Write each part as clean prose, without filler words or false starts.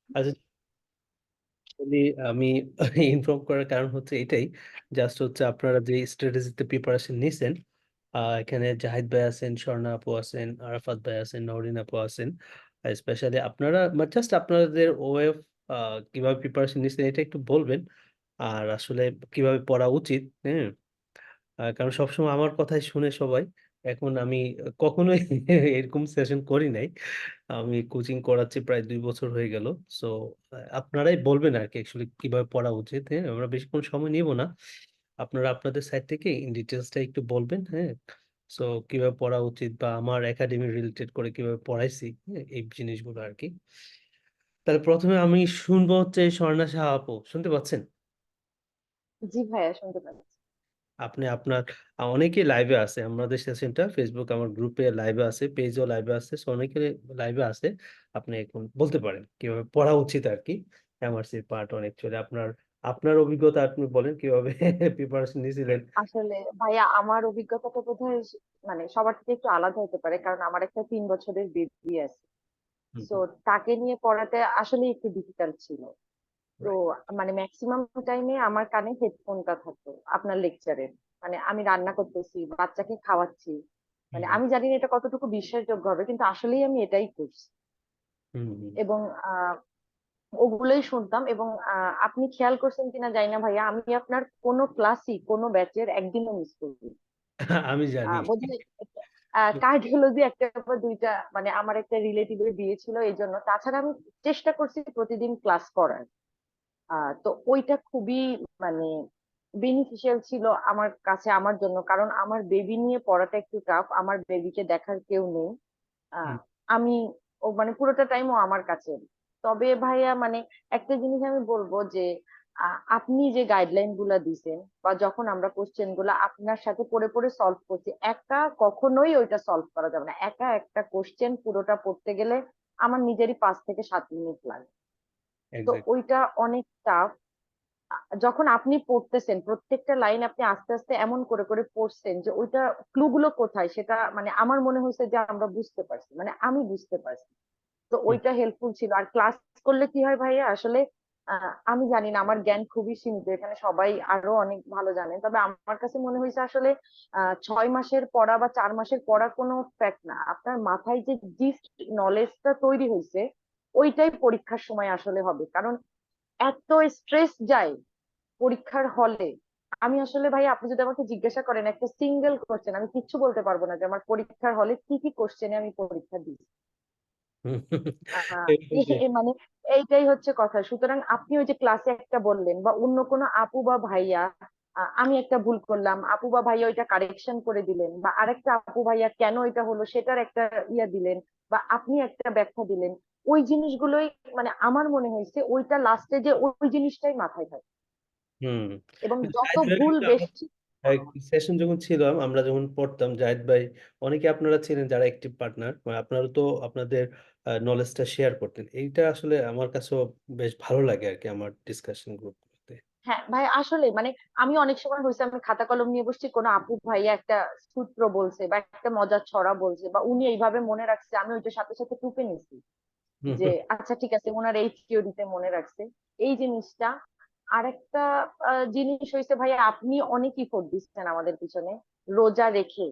আচ্ছা, actually আমি inform করার কারণ হচ্ছে এটাই, জাস্ট হচ্ছে আপনারা যে স্ট্র্যাটেজিতে প্রিপারেশন নিছেন, এখানে জাহিদ ভাই আছেন, স্বর্ণা আপু আছেন, আরাফাত ভাই আছেন, নওরিন আপু আছেন। স্পেশালি আপনারা জাস্ট আপনাদের ওয়ে অফ কিভাবে প্রিপারেশন নিছেন এটা একটু বলবেন, আর আসলে কিভাবে পড়া উচিত। হ্যাঁ, কারণ সবসময় আমার কথাই শুনে সবাই। এখন আমি কখনোই এরকম সেশন করি নাই। আমি কোচিং করাচ্ছি প্রায় 2 বছর হয়ে গেল। সো আপনারাই বলবেন আর কি অ্যাকচুয়ালি কিভাবে পড়া উচিত। হ্যাঁ, আমরা বেশিক্ষণ সময় নিব না। আপনারা আপনাদের সাইড থেকে ইন ডিটেলসটা একটু বলবেন। হ্যাঁ, সো কিভাবে পড়া উচিত বা আমার একাডেমি রিলেটেড করে কিভাবে পড়াইছি, হ্যাঁ, এই জিনিসগুলো আর কি। তাহলে প্রথমে আমি শুনবো হচ্ছে স্বর্ণা সাহা আপু, শুনতে পাচ্ছেন? জি ভাইয়া, শুনতে পাচ্ছি। আপনি আপনার অনেকেই লাইভে আছে আমাদের সেশনটা, ফেসবুক আমার গ্রুপে লাইভে আছে, পেজও লাইভে আছে, সো অনেকে লাইভে আছে। আপনি এখন বলতে পারেন কিভাবে পড়া উচিত আর কি। এমআরসি পার্ট 1 অ্যাকচুয়ালি আপনার আপনার অভিজ্ঞতা আপনি বলেন কিভাবে প্রিপারেশন নিয়েছিলেন। আসলে ভাইয়া, আমার অভিজ্ঞতাটা বোধহয় মানে সবার থেকে একটু আলাদা হতে পারে, কারণ আমার একটা 3 বছরের বেবি আছে। হুম, তো তাকে নিয়ে পড়াতে আসলে একটু ডিফিকাল্ট ছিল। তো রাইট। মানে ম্যাক্সিমাম টাইমে আমার কানে হেডফোনটা থাকতো আপনার লেকচারের। মানে আমি রান্না করতেছি, বাচ্চাকে খাওয়াচ্ছি, মানে হুম আমি জানি না এটা কতটুকু বিশ্বাসযোগ্য হবে, কিন্তু আসলেই আমি এটাই করছি। হুম হুম। এবং ওগুলোই শুনতাম। এবং আপনি খেয়াল করছেন কিনা জানি না ভাইয়া, আমি আপনার কোনো ক্লাসই কোনো ব্যাচের একদিনও মিস করি। আমি জানি। বোধহয় কার্ডিওলজি একটা বা দুইটা, মানে আমার একটা রিলেটিভের বিয়ে ছিল এই জন্য। তাছাড়া আমি চেষ্টা করছি প্রতিদিন ক্লাস করার। তো ওইটা খুবই মানে বেনিফিশিয়াল ছিল আমার কাছে, আমার জন্য। কারণ আমার বেবি নিয়ে পড়াটা একটু টাফ, আমার বেবিকে দেখার কেউ নেই। আহ হুম। আমি ও মানে পুরোটা টাইম ও আমার কাছে। তবে ভাইয়া মানে একটা জিনিস আমি বলবো যে আপনি যে গাইডলাইন গুলা দিছেন, বা যখন আমরা কোশ্চেন গুলা আপনার সাথে পড়ে পড়ে সলভ করছি, একা কখনোই ওইটা সলভ করা যাবে না। একা একটা কোশ্চেন পুরোটা পড়তে গেলে আমার নিজেরই 5 থেকে 7 মিনিট লাগে। তো এক্স্যাক্ট। ওইটা অনেক টাফ। যখন আপনি পড়তেছেন প্রত্যেকটা লাইন আপনি আস্তে আস্তে এমন করে করে পড়ছেন যে ওইটা ক্লু গুলো কোথায় সেটা মানে আমার মনে হয়েছে যে আমরা বুঝতে পারছি, মানে আমি বুঝতে পারছি। তো হুম ওইটা হেল্পফুল ছিল। আর ক্লাস করলে কি হয় ভাইয়া, আসলে আমি জানি না, আমার জ্ঞান খুবই সীমিত, এখানে সবাই আরো অনেক ভালো জানেন। তবে আমার কাছে মনে হয়েছে আসলে 6 মাসের পড়া বা 4 মাসের পড়া কোনো ফ্যাক্ট না। আপনার মাথায় যে জিস্ট নলেজটা তৈরি হয়েছে, ওইটাই পরীক্ষার সময় আসলে হবে। কারণ এত স্ট্রেস যায় পরীক্ষার হলে। আমি আসলে ভাই, আপনি যদি আমাকে জিজ্ঞাসা করেন একটা সিঙ্গেল কোশ্চেন, আমি কিচ্ছু বলতে পারবো না যে আমার পরীক্ষার হলে কি কি কোশ্চেনে আমি পরীক্ষা দিই। হুম। মানে এইটাই হচ্ছে কথা। সুতরাং আপনি ওই যে ক্লাসে একটা বললেন, বা অন্য কোনো আপু বা ভাইয়া, আমি একটা ভুল করলাম, আপু বা ভাইয়া ওইটা কারেকশন করে দিলেন, বা আরেকটা আপু ভাইয়া কেন এটা হলো সেটার একটা ইয়া দিলেন, বা আপনি একটা ব্যাখ্যা দিলেন। ওই জিনিসগুলোই মানে আমার মনে হয়েছে ওইটা লাস্টে যে ওই জিনিসটাই মাথায় থাকে। হুম। এবং যত জাহিদ ভাই ভুল কিন্তু বেশি। সেশন যখন ছিলাম, আমরা যখন পড়তাম, জাহিদ ভাই অনেকে আপনারা ছিলেন যারা অ্যাক্টিভ পার্টনার, আপনারা তো আপনাদের নলেজটা শেয়ার করতেন। এইটা আসলে আমার কাছেও বেশ ভালো লাগে আর কি আমার ডিসকাশন গ্রুপগুলোতে। হ্যাঁ ভাই, আসলে মানে আমি অনেক সময় হয়েছে আমি খাতা কলম নিয়ে বসছি, কোনো আপু ভাইয়া একটা সূত্র বলছে বা একটা মজার ছড়া বলছে, বা উনি এইভাবে মনে রাখছে, আমি ওইটার সাথে সাথে টুকে নিছি হুম যে আচ্ছা ঠিক আছে, ওনার এই থিওরিতে মনে রাখছে এই জিনিসটা। আরেকটা জিনিস হয়েছে ভাইয়া, আপনি অনেক ইফোর্ট দিচ্ছেন আমাদের পিছনে, রোজা রেখে।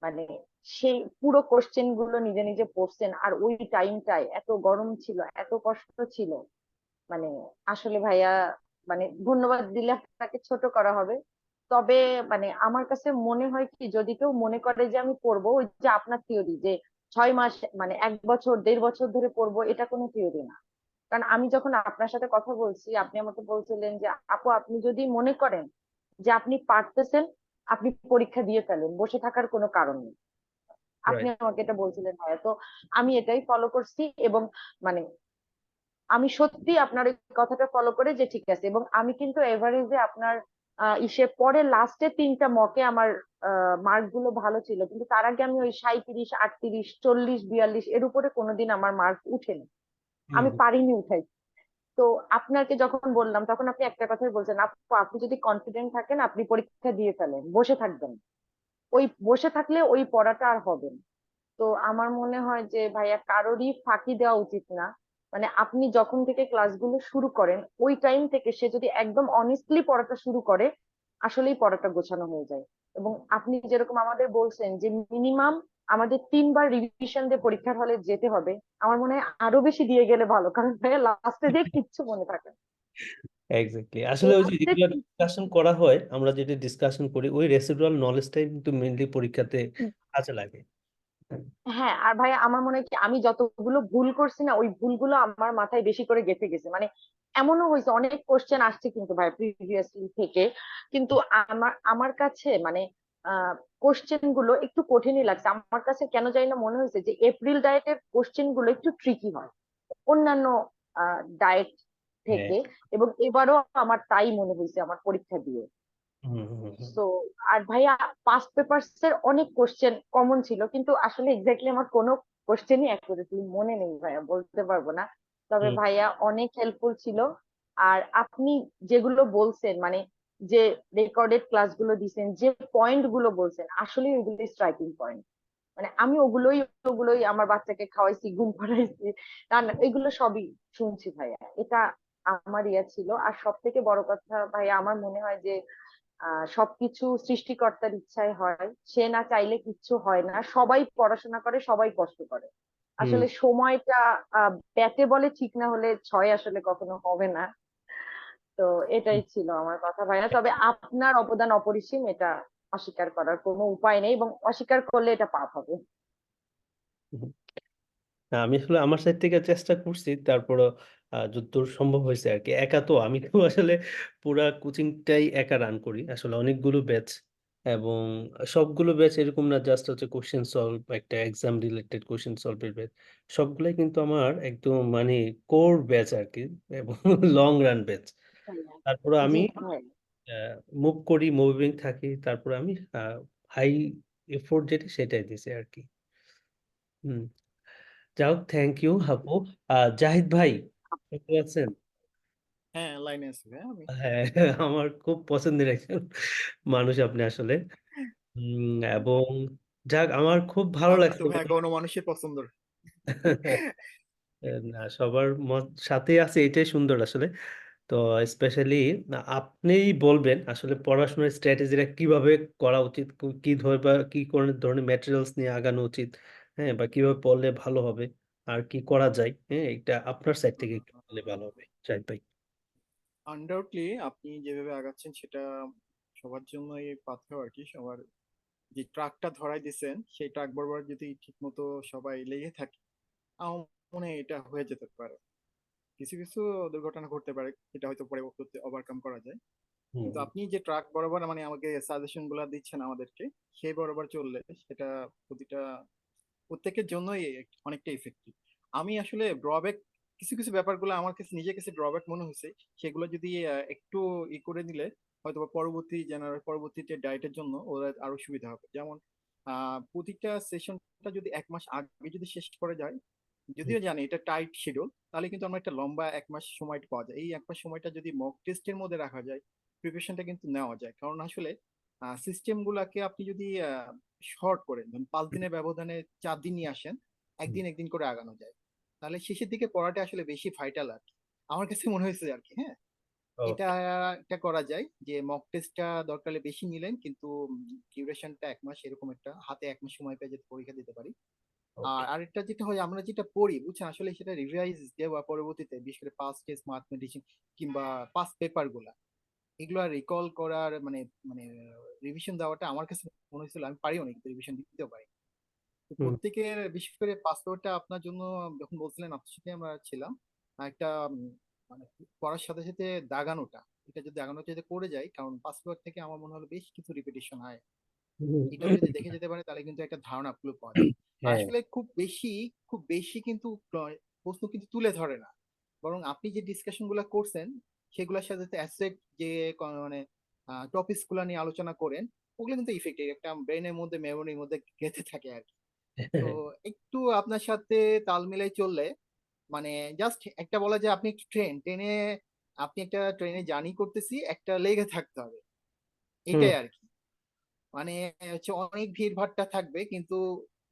মানে সেই পুরো কোশ্চেন গুলো নিজে নিজে পড়ছেন, আর ওই টাইমটায় এত গরম ছিল, এত কষ্ট ছিল। মানে আসলে ভাইয়া, মানে ধন্যবাদ দিলে আপনাকে ছোট করা হবে। তবে মানে আমার কাছে মনে হয় কি, যদি কেউ মনে করে যে আমি পড়বো ওই যে আপনার থিওরি যে 6 মাস মানে 1 বছর 1.5 বছর ধরে পড়বো, এটা কোনো থিওরি না। কারণ আমি যখন আপনার সাথে কথা বলছি, আপনি আমাকে বলছিলেন যে আপু, আপনি যদি মনে করেন যে আপনি পারতেছেন, আপনি পরীক্ষা দিয়ে ফেলেন, বসে থাকার কোনো কারণ নেই। আপনি রাইট। আমাকে এটা বলছিলেন ভাইয়া। তো আমি এটাই ফলো করছি। এবং মানে আমি সত্যি আপনার এই কথাটা ফলো করে যে ঠিক আছে। এবং আমি কিন্তু এভারেজে আপনার ইসে পরে লাস্টে 3টা মকে আমার মার্ক গুলো ভালো ছিল, কিন্তু তার আগে আমি ওই 37 38 40 42 এর উপরে কোনোদিন আমার মার্ক উঠেনি। হুম আমি হুম পারিনি উঠাই। তো আপনাকে যখন বললাম তখন আপনি একটা কথাই বলছেন, আপু আপনি যদি কনফিডেন্ট থাকেন আপনি পরীক্ষা দিয়ে ফেলেন, বসে থাকবেন। ওই বসে থাকলে ওই পড়াটা আর হবে না। তো আমার মনে হয় যে ভাইয়া, কারোরই ফাঁকি দেওয়া উচিত না। মানে আপনি যখন থেকে ক্লাসগুলো শুরু করেন ওই টাইম থেকে সে যদি একদম অনেস্টলি পড়াটা শুরু করে আসলেই পড়াটা গোছানো হয়ে যায়। এবং আপনি যেরকম আমাদের বলছেন যে মিনিমাম আমাদের 3 বার রিভিশন দিয়ে পরীক্ষার হলে যেতে হবে, আমার মনে হয় আরো বেশি দিয়ে গেলে ভালো, কারণ লাস্টে দিয়ে কিচ্ছু মনে থাকে না। এক্স্যাক্টলি, আসলে ওই যে লাস্টে যেগুলো ডিসকাশন করা হয়, আমরা যেটা ডিসকাশন করি ওই রেসিডুয়াল নলেজটাই কিন্তু মেইনলি পরীক্ষাতে কাজে লাগে। হ্যাঁ, আর ভাই আমার মনে হয় কি আমি যতগুলো ভুল করছি না ওই ভুলগুলো আমার মাথায় বেশি করে গেঁথে গেছে। মানে এমনও হয়েছে অনেক কোশ্চেন আসছে কিন্তু ভাই প্রিভিয়াসলি থেকে, কিন্তু আমার আমার কাছে মানে কোশ্চেন গুলো একটু কঠিনই লাগছে। আমার কাছে কেন জানি না মনে হয়েছে যে এপ্রিল ডায়েটের কোশ্চেন গুলো একটু ট্রিকি হয় অন্যান্য ডায়েট হ্যাঁ। থেকে। এবং এবারও আমার তাই মনে হয়েছে আমার পরীক্ষা দিয়ে। হুম, হুম, হুম, তো আর ভাইয়া পাস্ট পেপারস এর অনেক কোশ্চেন কমন ছিল, কিন্তু আসলে এক্স্যাক্টলি আমার কোনো কোশ্চেনই অ্যাকুরেটলি মনে নেই ভাইয়া, বলতে পারবো না। তবে হুম, ভাইয়া অনেক হেল্পফুল ছিল। আর আপনি যেগুলো বলছেন মানে যে রেকর্ডেড ক্লাসগুলো দিছেন, যে পয়েন্ট গুলো বলছেন আসলে ওইগুলো স্ট্রাইকিং পয়েন্ট। মানে আমি ওগুলোই ওগুলোই আমার বাচ্চাকে খাওয়াইছি, ঘুম পাড়াইছি, রান্না, এগুলো সবই শুনছি ভাইয়া। এটা আমার ইয়া ছিল। আর সব থেকে বড় কথা ভাইয়া আমার মনে হয় যে সবকিছু সৃষ্টিকর্তার ইচ্ছায় হয়, সে না চাইলে কিচ্ছু হয় না। সবাই পড়াশোনা করে, সবাই কষ্ট করে। হুম, আসলে সময়টা ব্যাটে বলে ঠিক না হলে ছয় আসলে কখনো হবে না। তো এটাই হুম, ছিল আমার কথা ভাইয়া। তবে আপনার অবদান অপরিসীম, এটা অস্বীকার করার কোনো উপায় নেই, এবং অস্বীকার করলে এটা পাপ হবে। হুম। না, আমি আসলে আমার সাইড থেকে চেষ্টা করছি, তারপরও যতদূর সম্ভব হয়েছে আর কি। একা তো আমি তো আসলে পুরা কোচিংটাই একা রান করি, আসলে অনেকগুলো ব্যাচ, এবং সবগুলো ব্যাচ এরকম না জাস্ট হচ্ছে কোশ্চেন সলভ, একটা এক্সাম রিলেটেড কোশ্চেন সলভের ব্যাচ। সবগুলাই কিন্তু আমার একদম মানে কোর ব্যাচ আর কি, এবং লং রান ব্যাচ। ভাইয়া, তারপরে আমি জি ভাই। মুভ করি, মুভিং থাকি, তারপরে আমি হাই এফোর্ট যেটা সেটাই দিছি আর কি। হুম। যাই হোক, থ্যাংক ইউ আপু। জাহিদ ভাই কেমন আছেন? হ্যাঁ, লাইনে আছি ভাই আমি। হ্যাঁ, আমার খুব পছন্দের একজন মানুষ আপনি আসলে। এবং যাক, আমার খুব ভালো আপনি তো লাগছে ভাই গণমানুষের পছন্দ। না, সবার মত সাথেই আছে, এটাই সুন্দর আসলে। তো স্পেশালি আপনিই বলবেন আসলে পড়াশোনার স্ট্র্যাটেজিটা কিভাবে করা উচিত, কি ধরনের কি কোন ধরনের ম্যাটেরিয়ালস নিয়ে আগানো উচিত, হ্যাঁ, বা কিভাবে পড়লে ভালো হবে, আর কি করা যায়, হ্যাঁ, এটা আপনার সাইড থেকে একটু বললে ভালো হবে জাহিদ ভাই। আনডাউটলি আপনি যেভাবে আগাচ্ছেন সেটা সবার জন্যই পাথেয় আর কি। সবার যে ট্রাকটা ধরাই দিছেন সেই ট্রাক বরাবর যদি ঠিক মতো সবাই লেগে থাকে, আমার মনে হয় এটা হয়ে যেতে পারে। কিছু কিছু দুর্ঘটনা ঘটতে পারে, এটা হয়তো পরবর্তীতে ওভারকাম করা যায়। হুম, কিন্তু আপনি যে ট্রাক বরাবর মানে আমাকে সাজেশন গুলা দিচ্ছেন আমাদেরকে, সেই বরাবর চললে সেটা প্রতিটা প্রত্যেকের জন্যই অনেকটা ইফেক্টিভ। আমি আসলে ড্রব্যাক, কিছু কিছু ব্যাপারগুলো আমার কাছে নিজের কাছে ড্রব্যাক মনে হয়েছে, সেগুলো যদি একটু করে দিলে হয়তো বা পরবর্তীতে ডায়েটের জন্য ওরা আরো সুবিধা হবে। যেমন প্রতিটা সেশনটা যদি 1 মাস আগে যদি শেষ করা যায়, হুম, যদিও জানি এটা টাইট শিডিউল, তাহলে কিন্তু আমরা একটা লম্বা 1 মাস সময় পাওয়া যায়। এই 1 মাস সময়টা যদি মক টেস্টের মধ্যে রাখা যায়, প্রিপারেশনটা কিন্তু নেওয়া যায়। কারণ আসলে সিস্টেম গুলাকে আপনি যদি শর্ট করে, ধরুন 5 দিনের ব্যবধানে 4 দিন নিয়ে আসেন, হুম। একদিন একদিন করে আগানো যায়, তাহলে শেষের দিকে পড়াটা আসলে বেশি ভাইটাল আর কি। আমার কাছে মনে হয়েছে আর কি। হ্যাঁ, এটা ওকে, এটা করা যায় যে মক টেস্টটা দরকার হলে বেশি নিলেন, কিন্তু ডিউরেশনটা 1 মাস, এরকম একটা হাতে 1 মাস সময় পেয়ে যাতে পরীক্ষা দিতে পারি। আর ওকে। আরেকটা যেটা হয়, আমরা যেটা পড়ি বুঝছেন আসলে সেটা রিভাইজ দেওয়া পরবর্তীতে, বিশেষ করে পাস্ট টেস্ট ম্যাথমেটিক্স কিংবা পাস্ট পেপার গুলা, এগুলো রিকল করার মানে মানে রিভিশন দেওয়াটা আমার কাছে মনে হয়েছিল আমি পারি, অনেক রিভিশন দিতেও পারি। তো হুম, প্রত্যেকের বিশেষ করে পাসওয়ার্ডটা আপনার জন্য যখন বলছিলেন আপনার সাথে আমরা ছিলাম, একটা মানে পড়ার সাথে সাথে দাগানোটা, এটা যদি দাগানোটা যদি করে যাই, কারণ পাসওয়ার্ড থেকে আমার মনে হলো বেশ কিছু রিপিটেশন হয়, হুম। এটাও যদি দেখে যেতে পারে তাহলে কিন্তু একটা ধারণা পুরো পাওয়া যায়। আর হ্যাঁ। আসলে খুব বেশি কিন্তু প্রশ্ন কিন্তু তুলে ধরে না, বরং আপনি যে ডিসকাশন গুলা করছেন সেগুলোর সাথে অ্যাসেট যে মানে টপিকস গুলা নিয়ে আলোচনা করেন, ওগুলো কিন্তু ইফেক্টিভ একটা ব্রেনের মধ্যে মেমোরির মধ্যে গেঁথে থাকে আর কি। তো একটু আপনার সাথে তাল মিলাই চললে মানে জাস্ট একটা বলা যায়, আপনি একটু ট্রেনে, আপনি একটা ট্রেনে জার্নি করতেছি, একটা লেগে থাকতে হবে, হুম, এটাই আর কি। মানে হচ্ছে অনেক ভিড় ভাট্টা থাকবে, কিন্তু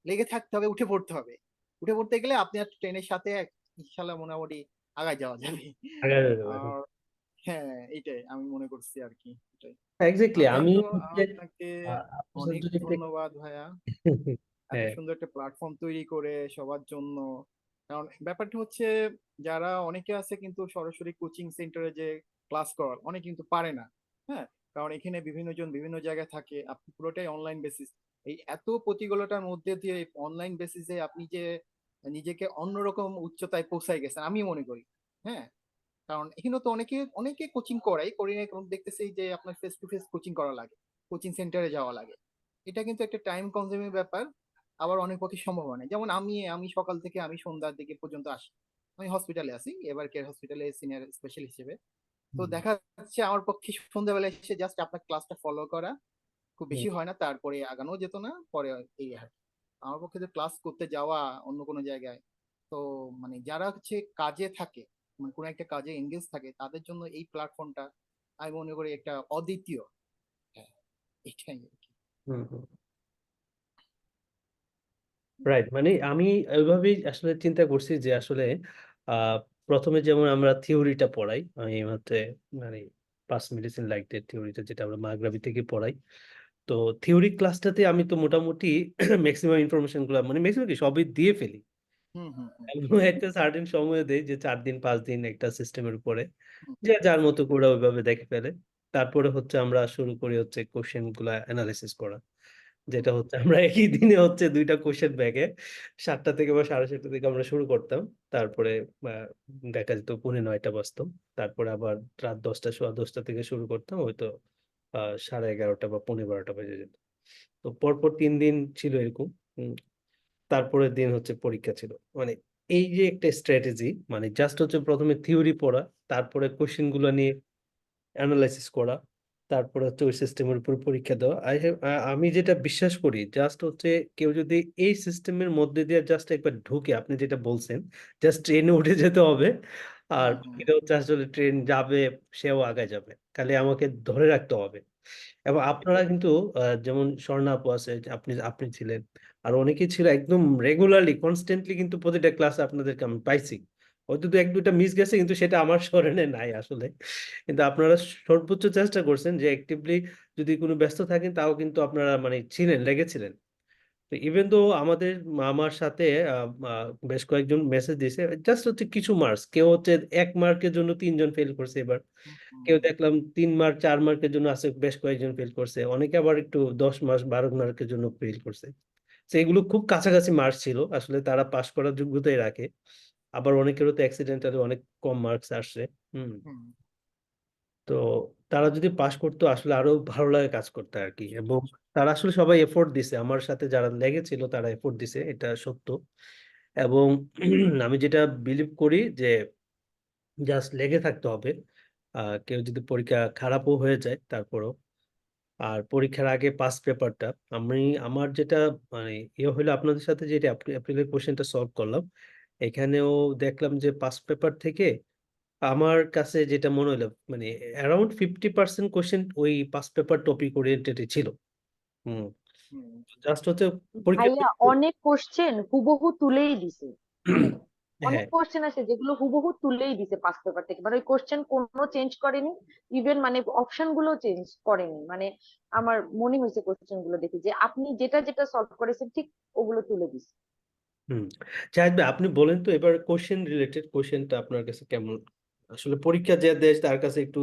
লেগে থাকতে হবে, উঠে পড়তে হবে। উঠে পড়তে গেলে আপনি আর ট্রেনের সাথে ইনশাল্লাহ মোটামুটি আগায় যাওয়া যাবে। আগায় যাবে। আর হ্যাঁ, এটাই আমি মনে করছি আর কি। এটাই। এক্স্যাক্টলি যাই আমি তো, হচ্ছে আপনাকে আপনার সাথে অনেক যদি একটু ধন্যবাদ ভাইয়া, এত হ্যাঁ সুন্দর একটা প্ল্যাটফর্ম তৈরি করে সবার জন্য। কারণ ব্যাপারটা হচ্ছে, যারা অনেকে আছে কিন্তু সরাসরি কোচিং সেন্টারে যে ক্লাস করার অনেকে কিন্তু পারে না। হ্যাঁ, কারণ এখানে বিভিন্ন জন বিভিন্ন জায়গায় থাকে, আপনি পুরোটাই অনলাইন বেসিস। এই এত প্রতিকূলতার মধ্যে দিয়ে অনলাইন বেসিসে আপনি যে নিজেকে অন্যরকম উচ্চতায় পৌঁছায় গেছেন আমি মনে করি। হ্যাঁ, কারণ এখানে তো অনেকে অনেকে কোচিং করি না, কারণ দেখতেছি যে আপনার ফেস টু ফেস কোচিং করা লাগে, কোচিং সেন্টারে যাওয়া লাগে। এটা কিন্তু একটা টাইম কনজিউমিং ব্যাপার, আবার অনেক পক্ষে সম্ভব হয় না। যেমন আমি আমি সকাল থেকে আমি সন্ধ্যার দিকে পর্যন্ত আসি, আমি হসপিটালে আছি, এবার কেয়ার হসপিটালে সিনিয়র স্পেশালিস্ট হিসেবে। তো হুম, দেখা যাচ্ছে আমার পক্ষে সন্ধ্যাবেলা এসে জাস্ট আপনার ক্লাসটা ফলো করা খুব হুম, বেশি হয় না, তারপরে আগানো যেত না পরে। এই আর কি। আমার পক্ষে তো ক্লাস করতে যাওয়া অন্য কোনো জায়গায়, তো মানে যারা হচ্ছে কাজে থাকে, মানে কোনো একটা কাজে এঙ্গেজ থাকে, তাদের জন্য এই প্ল্যাটফর্মটা আমি মনে করি একটা অদ্বিতীয়। হ্যাঁ, এটাই আর কি। হুম, হুম। রাইট, মানে আমি ওইভাবেই আসলে চিন্তা করছি যে আসলে আহ প্রথমে যেমন আমরা থিওরিটা পড়াই, আমি হচ্ছে মানে পাস মেডিসিন লাইটের থিওরিটা যেটা আমরা মাগরাবি থেকে পড়াই। তো থিওরি ক্লাসটাতে আমি তো মোটামুটি ম্যাক্সিমাম ইনফরমেশন গুলো মানে ম্যাক্সিমাম কি সবই দিয়ে ফেলি। হুম হুম হুম এবং একটা সার্টেন সময় দেয় যে 4 দিন 5 দিন একটা সিস্টেমের উপরে, হুম যে যার মতো করে ওইভাবে দেখে ফেলে। তারপরে হচ্ছে আমরা শুরু করি হচ্ছে কোশ্চেন গুলা অ্যানালাইসিস করা, হুম যেটা হচ্ছে আমরা একই দিনে হচ্ছে 2টা কোশ্চেন ব্যাগে 7টা থেকে বা 7:30 থেকে আমরা শুরু করতাম। তারপরে আহ, দেখা যেত 9:45 বাজতো। তারপরে আবার রাত 10টা সোয়া 10টা থেকে শুরু করতাম, হয়তো 11:30 বা 12:45 বেজে যেত। তো পরপর 3 দিন ছিল এরকম। তারপরের দিন হচ্ছে পরীক্ষা ছিল। মানে এই যে একটা স্ট্র্যাটেজি, মানে জাস্ট হচ্ছে প্রথমে থিওরি পড়া, তারপরে কোশ্চেন গুলো নিয়ে অ্যানালাইসিস করা, তারপরে হচ্ছে ওই সিস্টেমের উপর পরীক্ষা দেওয়া। আমি যেটা বিশ্বাস করি জাস্ট হচ্ছে কেউ যদি এই সিস্টেমের মধ্যে দিয়ে জাস্ট একবার ঢুকে, আপনি যেটা বলছেন, জাস্ট ট্রেনে উঠে যেতে হবে। আর হুম হুম বাকিটা হচ্ছে আসলে ট্রেন যাবে, সেও আগায় যাবে, খালি আমাকে ধরে রাখতে হবে। এবং আপনারা কিন্তু যেমন স্বর্ণা আপু আছে, যে আপনি আপনি ছিলেন, আর অনেকেই ছিল একদম রেগুলারলি কনস্ট্যান্টলি, কিন্তু প্রতিটা ক্লাসে আপনাদেরকে আমি পাইছি। হয়তো দু এক দুইটা মিস গেছে, কিন্তু সেটা আমার স্মরণে নাই আসলে। কিন্তু আপনারা সর্বোচ্চ চেষ্টা করছেন যে অ্যাক্টিভলি, যদি কোনো ব্যস্ত থাকেন তাও কিন্তু আপনারা মানে ছিলেন, লেগেছিলেন। তো ইভেন তো আমার সাথে বেশ কয়েকজন মেসেজ দিয়েছে, জাস্ট হচ্ছে কিছু মার্কস, কেউ হচ্ছে 1 মার্কের জন্য 3জন ফেল করছে এবার, হুম হুম কেউ দেখলাম 3 মার্ক 4 মার্কের জন্য আছে, বেশ কয়েকজন ফেল করছে, অনেকে আবার একটু 10 মার্ক 12 মার্কের জন্য ফেল করছে। তো এগুলো খুব কাছাকাছি মার্কস ছিল, আসলে তারা পাশ করার যোগ্যতাই রাখে। আবার অনেকেরও তো অ্যাক্সিডেন্টালি অনেক কম মার্কস আসছে। হুম। হুম। তো তারা যদি পাশ করতো আসলে আরো ভালো লাগে কাজ করতে আর কি। এবং তারা আসলে সবাই এফোর্ট দিছে, আমার সাথে যারা লেগেছিল তারা এফোর্ট দিছে, এটা সত্য। এবং আমি যেটা বিলিভ করি যে জাস্ট লেগে থাকতে হবে। কেউ যদি পরীক্ষা খারাপও হয়ে যায় তারপরও, আর পরীক্ষার আগে পাস পেপারটা, আমি আমার যেটা মানে ইয়ে হলো, আপনাদের সাথে যেটা এপ্রিলের কোশ্চেনটা সলভ করলাম, এখানেও দেখলাম যে পাস পেপার থেকে আমার কাছে যেটা মনে হলো, মানে অ্যারাউন্ড 50% কোশ্চেন ওই পাস পেপার টপিক ওরিয়েন্টেড ছিল। হুম। হুম। জাস্ট হচ্ছে পরীক্ষা ভাইয়া অনেক কোশ্চেন হুবহু তুলেই দিছে, মানে অনেক হ্যাঁ। কোশ্চেন আছে যেগুলো হুবহু তুলেই দিছে পাস পেপার থেকে, মানে ওই কোশ্চেন কোনো চেঞ্জ করেনি, ইভেন মানে অপশন গুলো চেঞ্জ করেনি। মানে আমার মনে হয়েছে কোশ্চেন গুলো দেখে যে আপনি যেটা যেটা সলভ করেছেন ঠিক ওগুলো তুলে দিছে। হুম। জাহিদ ভাই, আপনি বলেন তো এবার কোশ্চেন রিলেটেড কোশ্চেনটা আপনার কাছে কেমন, আসলে পরীক্ষা যে দেশ তার কাছে একটু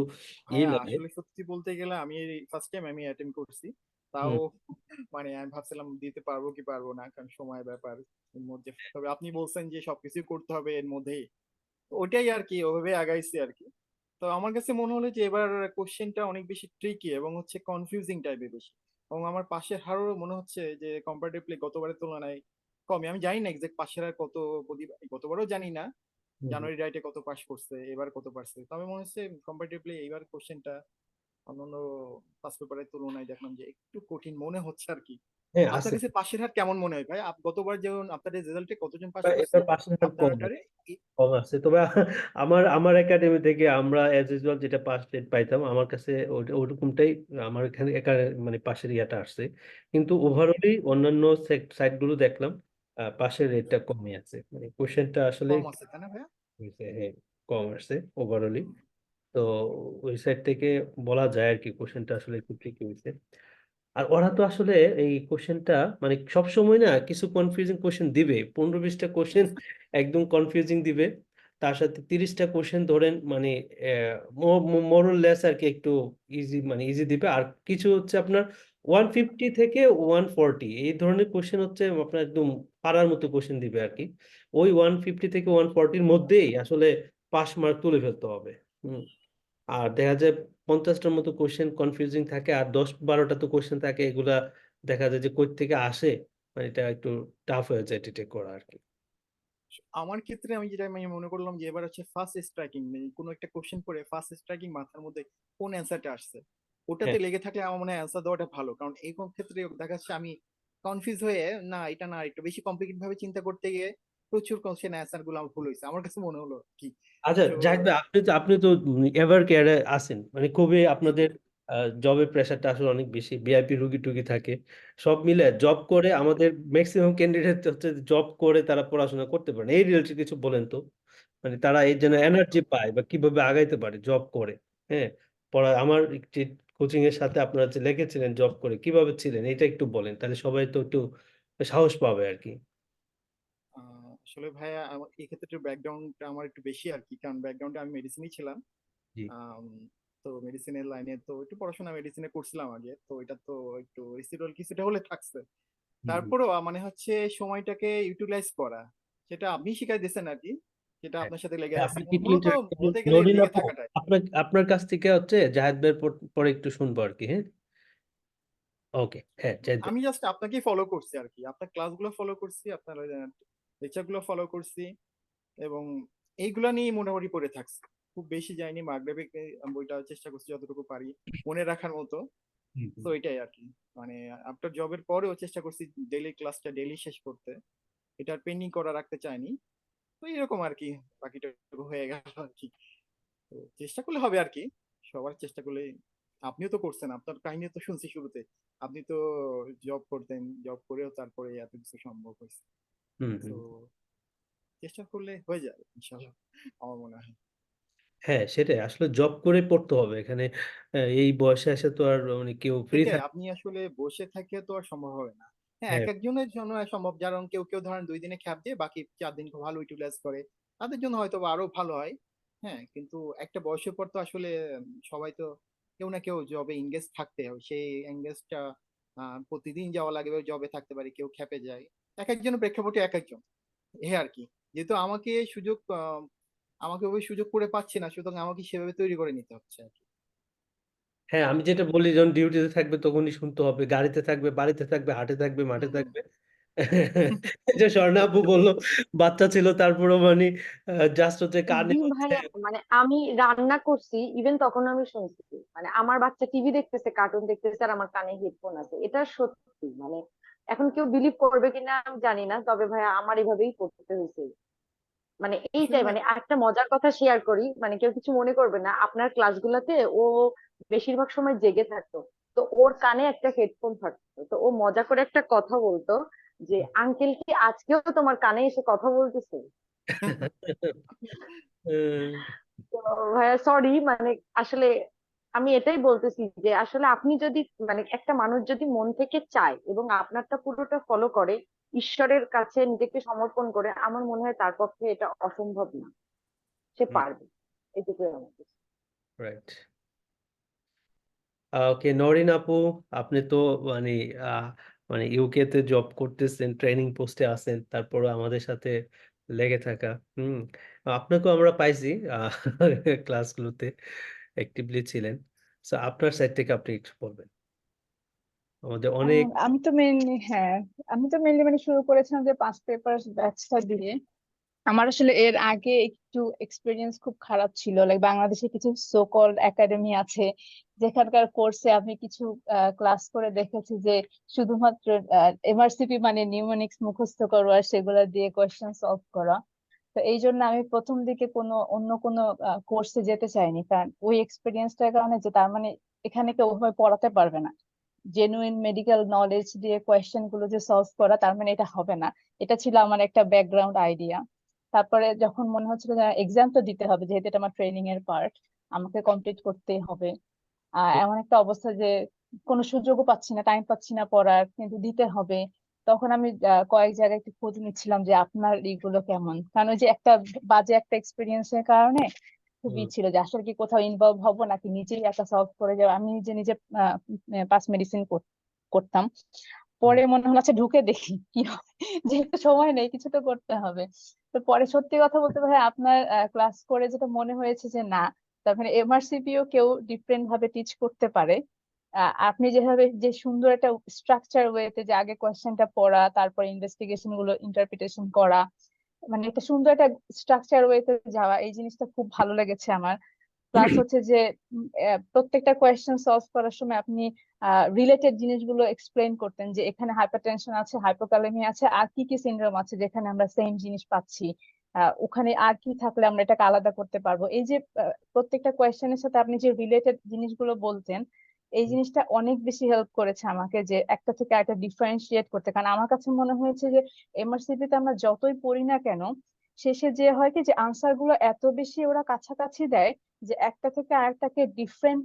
ইয়ে ভাইয়া লাগে। আসলে সত্যি বলতে গেলে আমি ফার্স্ট টাইম আমি অ্যাটেন্ড করছি, তাও হুম। মানে আমি ভাবছিলাম দিতে পারবো কি পারবো না, কারণ সময় ব্যাপার এর মধ্যে। তবে আপনি বলছেন যে সবকিছু করতে হবে এর মধ্যেই, তো ওইটাই আর কি, ওভাবে আগাইছি আর কি। তো আমার কাছে মনে হলো যে এবার কোশ্চেনটা অনেক বেশি ট্রিকি এবং হচ্ছে কনফিউজিং টাইপের বেশি। এবং আমার পাশের হারও মনে হচ্ছে যে কম্পারেটিভলি গতবারের তুলনায় কমই। আমি জানি না এক্সাক্ট পাশের আর কত, গতবারও জানি না হুম, হুম। জানুয়ারি রাইটে কত পাস করছে, এবার কত পারছে। তবে মনে হচ্ছে কম্পারেটিভলি এইবার কোশ্চেনটা অন্যান্য পাস পেপারের তুলনায় দেখলাম যে একটু কঠিন মনে হচ্ছে আর কি। হ্যাঁ আপনার আছে। কাছে পাশের হার কেমন মনে হয় ভাই? গতবার যেমন আপনাদের রেজাল্টে কতজন পাস এবার করছে এবার পাশের হার আপনার কম আন্ডারে? কম আছে, তবে আমার আমার একাডেমি থেকে আমরা অ্যাজ ইউজুয়াল যেটা পাস রেট পাইতাম, আমার কাছে ওরকমটাই আমার এখানে মানে পাশের ইয়াটা আসছে। কিন্তু ওভারঅলি অন্যান্য সাইট গুলো দেখলাম, পাশের রেটটা কমে আছে, মানে কোশ্চেনটা আসলে কম আছে তাই না ভাইয়া? কম আসছে ওভারঅলি। তো ওই সাইড থেকে বলা যায় আর কি কোশ্চেনটা আসলে একটু ট্রিকি হয়েছে। আর ওরা তো আসলে এই কোশ্চেনটা মানে সব সময় না কিছু কনফিউজিং কোশ্চেন দিবে, 15-20টা কোশ্চেন একদম কনফিউজিং দিবে, তার সাথে 30টা কোশ্চেন ধরেন মানে মোরলেস আর কি একটু ইজি, মানে ইজি দিবে। আর কিছু হচ্ছে আপনার 150 থেকে 140 এই ধরনের কোশ্চেন হচ্ছে আপনার একদম পারার মতো কোশ্চেন দিবে আর কি। ওই 150 থেকে 140-র মধ্যেই আসলে পাস মার্ক তুলে ফেলতে হবে। হুম। আর দেখা যায় 50টার মতো কোশ্চেন কনফিউজিং থাকে, আর 10-12টা তো কোশ্চেন থাকে এগুলা দেখা যায় যে কই থেকে আসে, মানে এটা একটু টাফ হয়ে যায় ডিটেক্ট করা আর কি। আমার ক্ষেত্রে আমি যেটা আমি মনে করলাম যে এবার হচ্ছে ফার্স্ট স্ট্রাইকিং, মানে কোনো একটা কোশ্চেন পড়ে ফার্স্ট স্ট্রাইকিং মাথার মধ্যে কোন অ্যান্সারটা আসছে ওটাতে হ্যাঁ, লেগে থাকলে আমার মনে হয় অ্যান্সার দেওয়াটা ভালো। কারণ এই কোন ক্ষেত্রে দেখা যাচ্ছে আমি কনফিউজ হয়ে না এটা না একটু বেশি কমপ্লিকেট ভাবে চিন্তা করতে গিয়ে প্রচুর কোশ্চেন অ্যান্সার গুলো আমার ভুল হয়েছে, আমার কাছে মনে হলো কি। আচ্ছা তো জাহিদ ভাই, আপনি তো এভার কেয়ারে আছেন, মানে খুবই আপনাদের জবের প্রেশারটা আসলে অনেক বেশি, ভিআইপি রুগী টুগী থাকে, সব মিলে জব করে আমাদের ম্যাক্সিমাম ক্যান্ডিডেট হচ্ছে জব করে তারা পড়াশোনা করতে পারে না। এই রিলেটেড কিছু বলেন তো, মানে তারা এই যেন এনার্জি পায় বা কিভাবে আগাইতে পারে জব করে। হ্যাঁ, পড়া আমার যে কোচিং এর সাথে আপনারা যে লেগেছিলেন জব করে কিভাবে ছিলেন এটা একটু বলেন, তাহলে সবাই তো একটু সাহস পাবে আর কি। আসলে ভাইয়া আমার এই ক্ষেত্রে ব্যাকগ্রাউন্ডটা আমার একটু বেশি আর কি, কারণ ব্যাকগ্রাউন্ডে আমি মেডিসিনই ছিলাম। জি। আম, তো মেডিসিনের লাইনে তো একটু পড়াশোনা মেডিসিনে করছিলাম আগে, তো এটা তো একটু রেসিডুয়াল কিছুটা হলে থাকছে। হুম, হুম। তারপরেও মানে হচ্ছে সময়টাকে ইউটিলাইজ করা, সেটা আপনি শিখাই দিয়েছেন আর কি, সেটা হ্যাঁ, আপনার সাথে লেগে হ্যাঁ, আছি আপনি কি একটু মূলত, interact করবেন? বলতে গেলে নরিন লেগে আপু, থাকাটাই। আপনার আপনার কাছ থেকে হচ্ছে জাহেদ ভাইয়ের পরে একটু শুনবো আর কি। হ্যাঁ, ওকে, হ্যাঁ জাহেদ ভাই। আমি জাস্ট আপনাকেই ফলো করছি আর কি, আপনার ক্লাসগুলো ফলো করছি, আপনার লেকচার গুলো ফলো করছি, এবং এইগুলা নিয়ে মোটামুটি পড়ে থাকছি। খুব বেশি যায়নি, মাগরিবে বইটা চেষ্টা করছি যতটুকু পারি মনে রাখার মতো। হুম, তো হুম। এটাই আর কি, মানে আফটার জবের পরেও চেষ্টা করছি ডেইলি ক্লাসটা ডেইলি শেষ করতে, এটা পেন্ডিং করা রাখতে চাইনি। তো এরকম আর কি, বাকিটা হয়ে গেল আর কি। তো চেষ্টা করলে হবে আর কি, সবার চেষ্টা করলে। আপনিও তো করছেন, আপনার কাহিনী তো শুনছি শুরুতে, আপনি তো জব করতেন, জব করেও তারপরে এত কিছু সম্ভব হয়েছে। হুম, তো হুম। চেষ্টা করলে হয়ে যাবে ইনশাল্লাহ, আমার মনে হয়। হ্যাঁ, সেটাই আসলে জব করে পড়তে হবে এখানে। এই বয়সে এসে তো আর মানে কেউ ফ্রি সেটাই, থাকে। আপনি আসলে বসে থেকে তো আর সম্ভব হবে না। হ্যাঁ, হ্যাঁ, এক একজনের জন্য সম্ভব, যারা কেউ কেউ ধরেন 2 দিনে খ্যাপ দিয়ে বাকি 4 দিন খুব ভালো ইউটিলাইজ করে, তাদের জন্য হয়তো বা আরো ভালো হয়। হ্যাঁ, কিন্তু একটা বয়সের পর তো আসলে সবাই তো কেউ না কেউ জবে এঙ্গেজ থাকতে হবে, সেই এঙ্গেজটা প্রতিদিন যাওয়া লাগবে জবে থাকতে পারে, কেউ খ্যাপে যায়। এক একজনের প্রেক্ষাপটে এক একজন, এ আর কি। যেহেতু আমাকে সুযোগ আমাকে ওই সুযোগ করে পাচ্ছি না, সুতরাং আমাকে সেভাবে তৈরি করে নিতে হচ্ছে আর কি। হ্যাঁ, আমি যেটা বলি যখন ডিউটিতে থাকবে তখনই শুনতে হবে, গাড়িতে থাকবে, বাড়িতে থাকবে, হাটে থাকবে, মাঠে হুম। থাকবে। এই যে স্বর্ণা আপু বললো বাচ্চা ছিল তারপরও মানে জাস্ট হচ্ছে কানে ইভিন হচ্ছে। ভাইয়া মানে আমি রান্না করছি, ইভেন তখন আমি শুনছি মানে আমার বাচ্চা টিভি দেখতেছে, কার্টুন দেখতেছে, আর আমার কানে হেডফোন আছে। এটা সত্যি মানে এখন কেউ বিলিভ করবে কিনা আমি জানি না, তবে ভাইয়া আমার এভাবেই পড়তে হয়েছে। মানে আসলে এইটাই, ভাই, মানে একটা মজার কথা শেয়ার করি, মানে কেউ কিছু মনে করবে না, আপনার ক্লাসগুলোতে ও বেশিরভাগ সময় জেগে থাকতো। তো ওর কানে একটা হেডফোন থাকতো, তো ও মজা করে একটা কথা বলতো যে আঙ্কেল কি আজকেও তোমার কানে এসে কথা বলতেছে? তো ভাইয়া সরি, মানে আসলে আমি এটাই বলতেছি যে আসলে আপনি যদি মানে একটা মানুষ যদি মন থেকে চায় এবং আপনারটা পুরোটা ফলো করে, ঈশ্বরের কাছে নিজেকে সমর্পণ করে, আমার মনে হয় তার পক্ষে এটা অসম্ভব না, সে পারবে। এটুকুই আমাকে। রাইট। ওকে নরিন আপু, আপনি তো মানে আহ, মানে ইউকে তে জব করতেছেন, ট্রেনিং পোস্টে আছেন, তারপরে আমাদের সাথে লেগে থাকা। হুম। আপনাকেও আমরা পাইছি ক্লাসগুলোতে অ্যাক্টিভলি ছিলেন। সো আপনার সাইড থেকে আপনি একটু বলবেন, আমাদের অনেক। আমি তো মেইনলি, হ্যাঁ, আমি তো মেইনলি মানে শুরু করেছিলাম যে 5 পেপার ব্যাচটা দিয়ে। আমার আসলে এর আগে একটু এক্সপিরিয়েন্স খুব খারাপ ছিল, লাইক বাংলাদেশে কিছু সো কল্ড একাডেমি আছে যেখানকার কোর্সে আমি কিছু ক্লাস করে দেখেছি যে শুধুমাত্র এমআরসিপি মানে নিউমোনিক্স মুখস্থ করো আর সেগুলা দিয়ে কোয়েশ্চেন সলভ করা। তো এই জন্য আমি প্রথম দিকে অন্য কোনো কোর্সে যেতে চাইনি, কারণ ওই এক্সপিরিয়েন্সটার কারণে যে তার মানে এখানে কেউ ওভাবে পড়াতে পারবে না। জেনুইন মেডিকেল নলেজ দিয়ে কোয়েশ্চেন গুলো যে সলভ করা, তার মানে এটা হবে না। এটা ছিল আমার একটা ব্যাকগ্রাউন্ড আইডিয়া। তারপরে যখন মনে হচ্ছিল যে এক্সাম তো দিতে হবে, যেহেতু এটা আমার ট্রেনিং এর পার্ট, আমাকে কমপ্লিট করতেই হবে। এমন একটা অবস্থা যে কোনো সুযোগও পাচ্ছি না, টাইম পাচ্ছি না পড়ার, কিন্তু দিতে হবে। তখন আমি কয়েক জায়গায় একটু খোঁজ নিচ্ছিলাম যে আপনার এইগুলো কেমন, কারণ ওই যে একটা বাজে একটা এক্সপিরিয়েন্সের কারণে খুবই ছিল যে আসলে কি কোথাও ইনভলভ হবো নাকি নিজেই একটা সলভ করে যাবো। আমি নিজে নিজে পাস মেডিসিন করতাম। পরে মনে হলো আচ্ছা ঢুকে দেখি কি হবে, যেহেতু সময় নেই কিছু তো করতে হবে। তো পরে সত্যি কথা বলতে ভাই আপনার ক্লাস করে যেটা মনে হয়েছে যে না, তার মানে এমআরসিপিও কেউ ডিফারেন্ট ভাবে টিচ করতে পারে। আপনি যেভাবে যে সুন্দর একটা স্ট্রাকচার ওয়েতে যে আগে কোয়েশ্চেনটা পড়া, তারপর ইনভেস্টিগেশন গুলো ইন্টারপ্রিটেশন করা, মানে একটা সুন্দর একটা স্ট্রাকচার ওয়েতে যাওয়া, এই জিনিসটা খুব ভালো লেগেছে আমার। প্লাস হচ্ছে যে প্রত্যেকটা কোয়েশ্চেন সলভ করার সময় আপনি রিলেটেড জিনিসগুলো এক্সপ্লেন করতেন, যে এখানে হাইপারটেনশন আছে, হাইপোক্যালেমিয়া আছে, আর কি কি সিনড্রোম আছে যেখানে আমরা সেম জিনিস পাচ্ছি, ওখানে আর কি থাকলে আমরা এটাকে আলাদা করতে পারবো। এই যে প্রত্যেকটা কোয়েশ্চেনের সাথে আপনি যে রিলেটেড জিনিসগুলো বলতেন, এই জিনিসটা অনেক বেশি হেল্প করেছে আমাকে যে একটা থেকে একটা ডিফারেন্সিয়েট করতে। কারণ আমার কাছে মনে হয়েছে যে এমআরসিপি তে আমরা যতই পড়ি না কেন, শেষে যে হয় কি যে আনসার গুলো এত বেশি ওরা কাছাকাছি দেয় যে একটা থেকে আরেকটাকে ডিফারেন্ট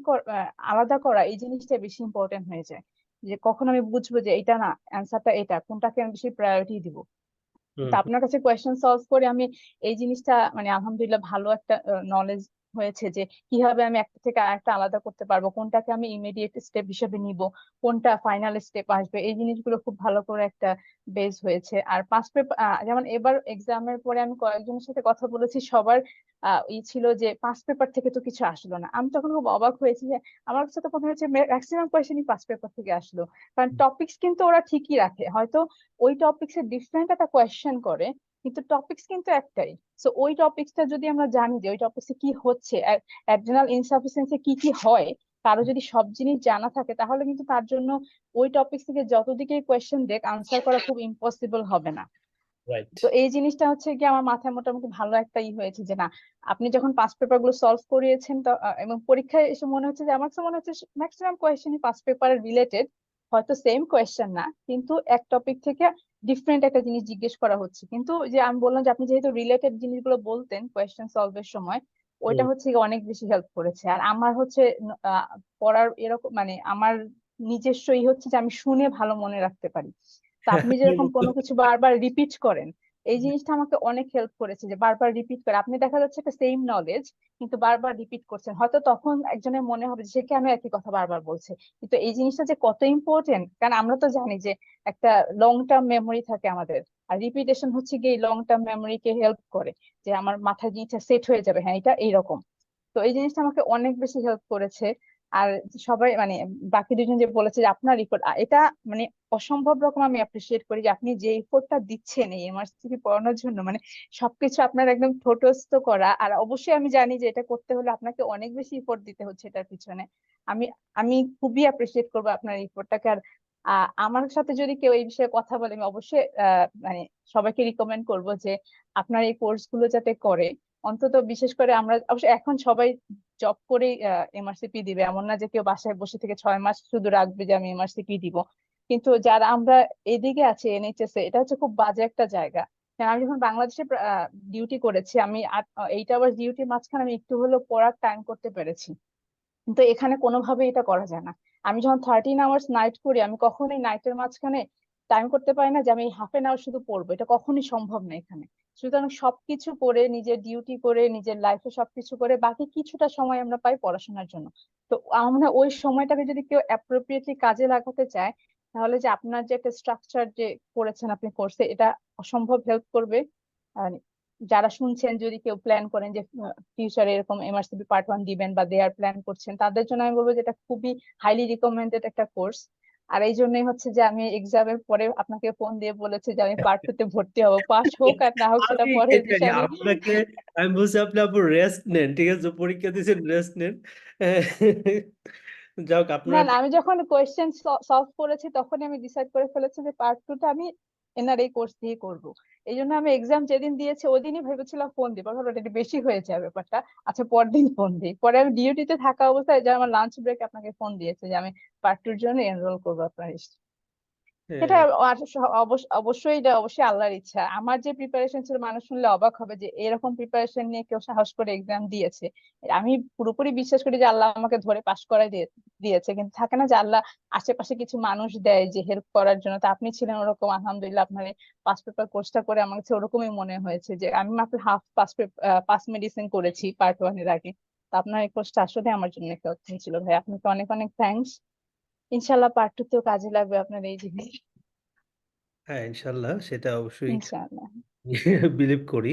আলাদা করা, এই জিনিসটা বেশি ইম্পর্টেন্ট হয়ে যায়। যে কখন আমি বুঝবো যে এটা না, অ্যান্সারটা এটা, কোনটাকে আমি বেশি প্রায়োরিটি দিব। তো আপনার কাছে কোয়েশ্চেন সলভ করে আমি এই জিনিসটা মানে আলহামদুলিল্লাহ ভালো একটা নলেজ হয়েছে যে কিভাবে আমি একটা থেকে আরেকটা আলাদা করতে পারবো, কোনটাকে আমি ইমিডিয়েট স্টেপ হিসেবে নিব, কোনটা ফাইনাল স্টেপ আসবে, এই জিনিসগুলো খুব ভালো করে একটা বেস হয়েছে। আর পাঁচ পেপার যেমন এবার এক্সামের পরে আমি কয়েকজনের সাথে কথা বলেছি, সবার ছিল যে পাঁচ পেপার থেকে তো কিছু আসলো না। আমি তখন খুব অবাক হয়েছি যে আমার কাছে তো মনে হচ্ছে ম্যাক্সিমাম কোয়েশ্চেনই পাঁচ পেপার থেকে আসলো। কারণ টপিকস কিন্তু ওরা ঠিকই রাখে, হয়তো ওই টপিক্স এর ডিফারেন্ট একটা কোয়েশ্চেন করে, কিন্তু টপিকস কিন্তু একটাই। সো ওই টপিকসটা যদি আমরা জানি যে ওই টপিকসে কি হচ্ছে, অ্যাড্রেনাল ইনসাফিসিয়েন্সি কি কি হয়, কারো যদি সব জিনিস জানা থাকে, তাহলে কিন্তু তার জন্য ওই টপিক থেকে যত দিকে কোয়েশ্চেন দেখ আনসার করা খুব ইম্পসিবল হবে না। রাইট। তো এই জিনিসটা হচ্ছে কি আমার মাথায় মোটামুটি ভালো একটা হয়েছে যে না, আপনি যখন পাস পেপার গুলো সলভ করিয়েছেন তো এবং পরীক্ষায় এসে মনে হচ্ছে যে আমার কাছে মনে হচ্ছে ম্যাক্সিমাম কোয়েশ্চেনই পাস পেপারের রিলেটেড, হয়তো সেম কোয়েশ্চেন না, কিন্তু এক টপিক থেকে ডিফারেন্ট একটা জিনিস জিজ্ঞেস করা হচ্ছে। কিন্তু যে আমি বললাম যে আপনি যেহেতু রিলেটেড জিনিসগুলো বলতেন কোয়েশ্চেন সলভের সময়, ওইটা হচ্ছে গিয়ে অনেক বেশি হেল্প করেছে। আর আমার হচ্ছে আহ, পড়ার এরকম মানে আমার নিজস্বই হচ্ছে যে আমি শুনে ভালো মনে রাখতে পারি। তো আপনি যেরকম কোনো কিছু বারবার রিপিট করেন, এই জিনিসটা আমাকে অনেক হেল্প করেছে যে বারবার রিপিট করে আপনি দেখা যাচ্ছে একটা সেম নলেজ কিন্তু বারবার রিপিট করছেন, হয়তো তখন একজনের মনে হবে যে সে কেন একই কথা বারবার বলছে, কিন্তু এই জিনিসটা যে কত ইম্পর্টেন্ট, কারণ আমরা তো জানি যে একটা লং টার্ম মেমোরি থাকে আমাদের, আর রিপিটেশন হচ্ছে গিয়ে লং টার্ম মেমোরিকে হেল্প করে, যে আমার মাথায় জিনিসটা সেট হয়ে যাবে, হ্যাঁ এটা এইরকম। তো এই জিনিসটা আমাকে অনেক বেশি হেল্প করেছে। আর সবাই মানে বাকি দুজন যে বলেছে যে আপনার রিপোর্ট, এটা মানে অসম্ভব রকম আমি অ্যাপ্রিসিয়েট করি যে আপনি যে এফোর্টটা দিচ্ছেন এই এমআরসিপি পড়ানোর জন্য, মানে সবকিছু আপনার একদম ঠোঁটস্থ করা। আর অবশ্যই আমি জানি যে এটা করতে হলে আপনাকে অনেক বেশি এফোর্ট দিতে হচ্ছে এটার পিছনে। আমি আমি খুবই অ্যাপ্রিসিয়েট করবো আপনার এফোর্টটাকে। আর আমার সাথে যদি কেউ এই বিষয়ে কথা বলে, আমি অবশ্যই মানে সবাইকে রিকমেন্ড করবো যে আপনার এই কোর্স গুলো যাতে করে। অন্তত বিশেষ করে আমরা অবশ্য এখন সবাই জব করেই এমআরসিপি দিবে, এমন না যে কেউ বাসায় বসে থেকে 6 মাস শুধু রাখবে যে আমি এমআরসিপি দিব। কিন্তু যারা আমরা এদিকে আছি এনএইচএস এ, এটা হচ্ছে খুব বাজে একটা জায়গা। কারণ আমি যখন বাংলাদেশে ডিউটি করেছি, আমি 8 আওয়ার্স ডিউটির মাঝখানে আমি একটু হলেও পড়ার টাইম করতে পেরেছি, কিন্তু এখানে কোনোভাবে এটা করা যায় না। আমি যখন 13 আওয়ার্স নাইট করি, আমি কখনোই নাইটের মাঝখানে টাইম করতে পারি না যে আমি হাফ এন আওয়ার শুধু পড়বো, এটা কখনোই সম্ভব না এখানে। সুতরাং সবকিছু করে নিজের ডিউটি করে নিজের লাইফে সবকিছু করে বাকি কিছুটা সময় আমরা পাই পড়াশোনার জন্য। তো আমরা ওই সময়টাকে যদি কেউ অ্যাপ্রোপ্রিয়েটলি কাজে লাগাতে চায়, তাহলে যে আপনার যে একটা স্ট্রাকচার যে করেছেন আপনি কোর্সে, এটা অসম্ভব হেল্প করবে। আর যারা শুনছেন যদি কেউ প্ল্যান করেন যে ফিউচারে এরকম এমআরসিপি পার্ট 1 দিবেন বা দেয়ার প্ল্যান করছেন, তাদের জন্য আমি বলবো যে এটা খুবই হাইলি রিকমেন্ডেড একটা কোর্স। আর এই জন্যই হচ্ছে যে আমি এক্সামের পরে আপনাকে ফোন দিয়ে বলেছি যে আমি পার্ট 2 তে ভর্তি হবো, পাস হোক আর না হোক সেটা আমি পরের জানি বিষয়। আমি আপনাকে, আমি বলছি আপনি আপু রেস্ট নেন, ঠিক আছে, পরীক্ষা দিয়েছেন, রেস্ট নেন। যাক না আপনার। না, আমি যখন কোয়েশ্চেন সলভ করেছি তখনই আমি ডিসাইড করে ফেলেছি যে পার্ট 2 টা আমি এনার এই কোর্স দিয়ে করব। এই জন্য আমি এক্সাম যেদিন দিয়েছি ওদিনই ভেবেছিলাম ফোন দিব, ভাবলাম এটা বেশি হয়ে যায় ব্যাপারটা, আচ্ছা পরদিন ফোন দিই। পরে আমি ডিউটিতে থাকা অবস্থায় যে আমার লাঞ্চ ব্রেক আপনাকে ফোন দিয়েছে যে আমি পার্ট 2 এর জন্য এনরোল করবো আপনার। এটা হ্যাঁ অবশ্যই এটা অবশ্যই আল্লাহর ইচ্ছা। আমার যে প্রিপারেশন ছিল মানুষ শুনলে অবাক হবে যে এরকম প্রিপারেশন নিয়ে কেউ সাহস করে এক্সাম দিয়েছে। আমি পুরোপুরি বিশ্বাস করি যে আল্লাহ আমাকে ধরে পাশ করাই দিয়েছে, কিন্তু থাকে না যে আল্লাহ আশেপাশে কিছু মানুষ দেয় যে হেল্প করার জন্য। তো আপনি ছিলেন ওরকম, আলহামদুলিল্লাহ। আপনার পাস পেপার কোর্সটা করে আমার কাছে ওরকমই মনে হয়েছে যে আমি মাত্র হাফ পাস মেডিসিন করেছি পার্ট 1 এর আগে। তো আপনার এই কোর্সটা আসলে আমার জন্য একটা অর্থ ছিল ভাই, আপনাকে অনেক অনেক থ্যাঙ্কস। ইনশাল্লাহ পার্ট 2 তেও কাজে লাগবে আপনার এই জিনিস। হ্যাঁ, ইনশাল্লাহ সেটা অবশ্যই ইনশাআল্লাহ। বিলিভ করি।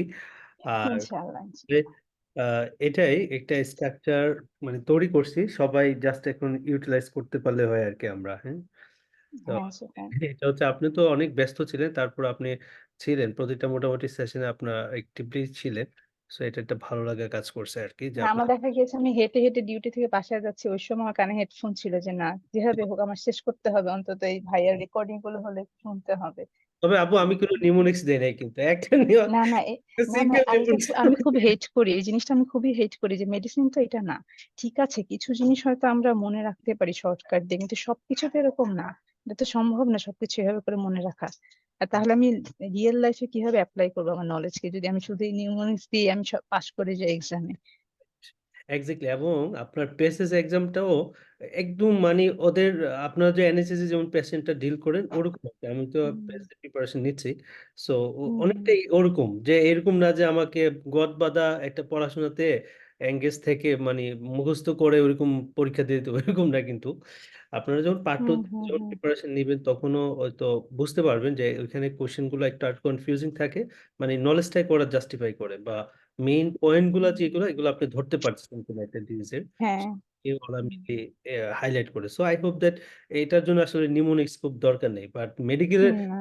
আর ইনশাআল্লাহ। এটাই একটা স্ট্রাকচার মানে তৈরি করছি, সবাই জাস্ট এখন ইউটিলাইজ করতে পারলে হয় আর কি আমরা। হ্যাঁ, তো হ্যাঁ সেটাই। এটা হচ্ছে আপনি তো অনেক ব্যস্ত ছিলেন, তারপর আপনি ছিলেন প্রতিটা মোটামুটি সেশনে আপনার অ্যাক্টিভলি ছিলেন। সো এটা একটা ভালো লাগা কাজ করছে আর কি যে না, আপনার। আমার দেখা গিয়েছে আমি হেঁটে হেঁটে ডিউটি থেকে বাসায় যাচ্ছি, ওই সময় আমার কানে হেডফোন ছিল যে না যেভাবে হোক আমার শেষ করতে হবে, অন্তত এই ভাইয়ার রেকর্ডিং গুলো হলে শুনতে হবে। তবে আপু আমি কোনো নিউমোনিক্স দেই নাই কিন্তু একটা না না না না, সিঙ্গেল আমি তো নিউমোনিক্স। আমি খুব হেট করি এই জিনিসটা, আমি খুবই হেট করি যে মেডিসিন তো এটা না। ঠিক আছে কিছু জিনিস হয়তো আমরা মনে রাখতে পারি শর্টকাট দিয়ে, কিন্তু সবকিছু তো এরকম না। এটা তো সম্ভব না সবকিছু এভাবে করে মনে রাখা। আর তাহলে আমি রিয়েল লাইফে কিভাবে অ্যাপ্লাই করবো আমার নলেজকে, যদি আমি শুধু নিউমোনিক্স দিয়ে আমি সব পাশ করে যাই এক্সামে। এক্স্যাক্টলি, এবং আপনার পেসেস এক্সামটাও একদম মানে ওদের আপনার যে এনএসএস যেমন পেশেন্টটা ডিল করেন ওরকম একটা। আমি তো প্রিপারেশন নিচ্ছি, সো হুম অনেকটাই ওরকম, যে এরকম না যে আমাকে গদ বাঁধা একটা পড়াশোনাতে এঙ্গেজ থেকে মানে মুখস্থ করে ওরকম পরীক্ষা দিয়ে দিতে হবে, এরকম না কিন্তু। আপনারা যখন পার্ট টু হুম হুম যখন হুম প্রিপারেশন নেবেন তখনও হয়তো বুঝতে পারবেন যে ওইখানে কোশ্চেন গুলো একটু আর কনফিউজিং থাকে, মানে নলেজটাই করা জাস্টিফাই করে, বা মেইন পয়েন্ট গুলা যেগুলো এগুলো আপনি ধরতে পারছেন কিনা একটা জিনিসের হ্যাঁ। ওরা মিলে হাইলাইট করে। সো আই হোপ দ্যাট এটার জন্য আসলে নিউমোনিক্স খুব দরকার নেই, বাট মেডিকেলের না।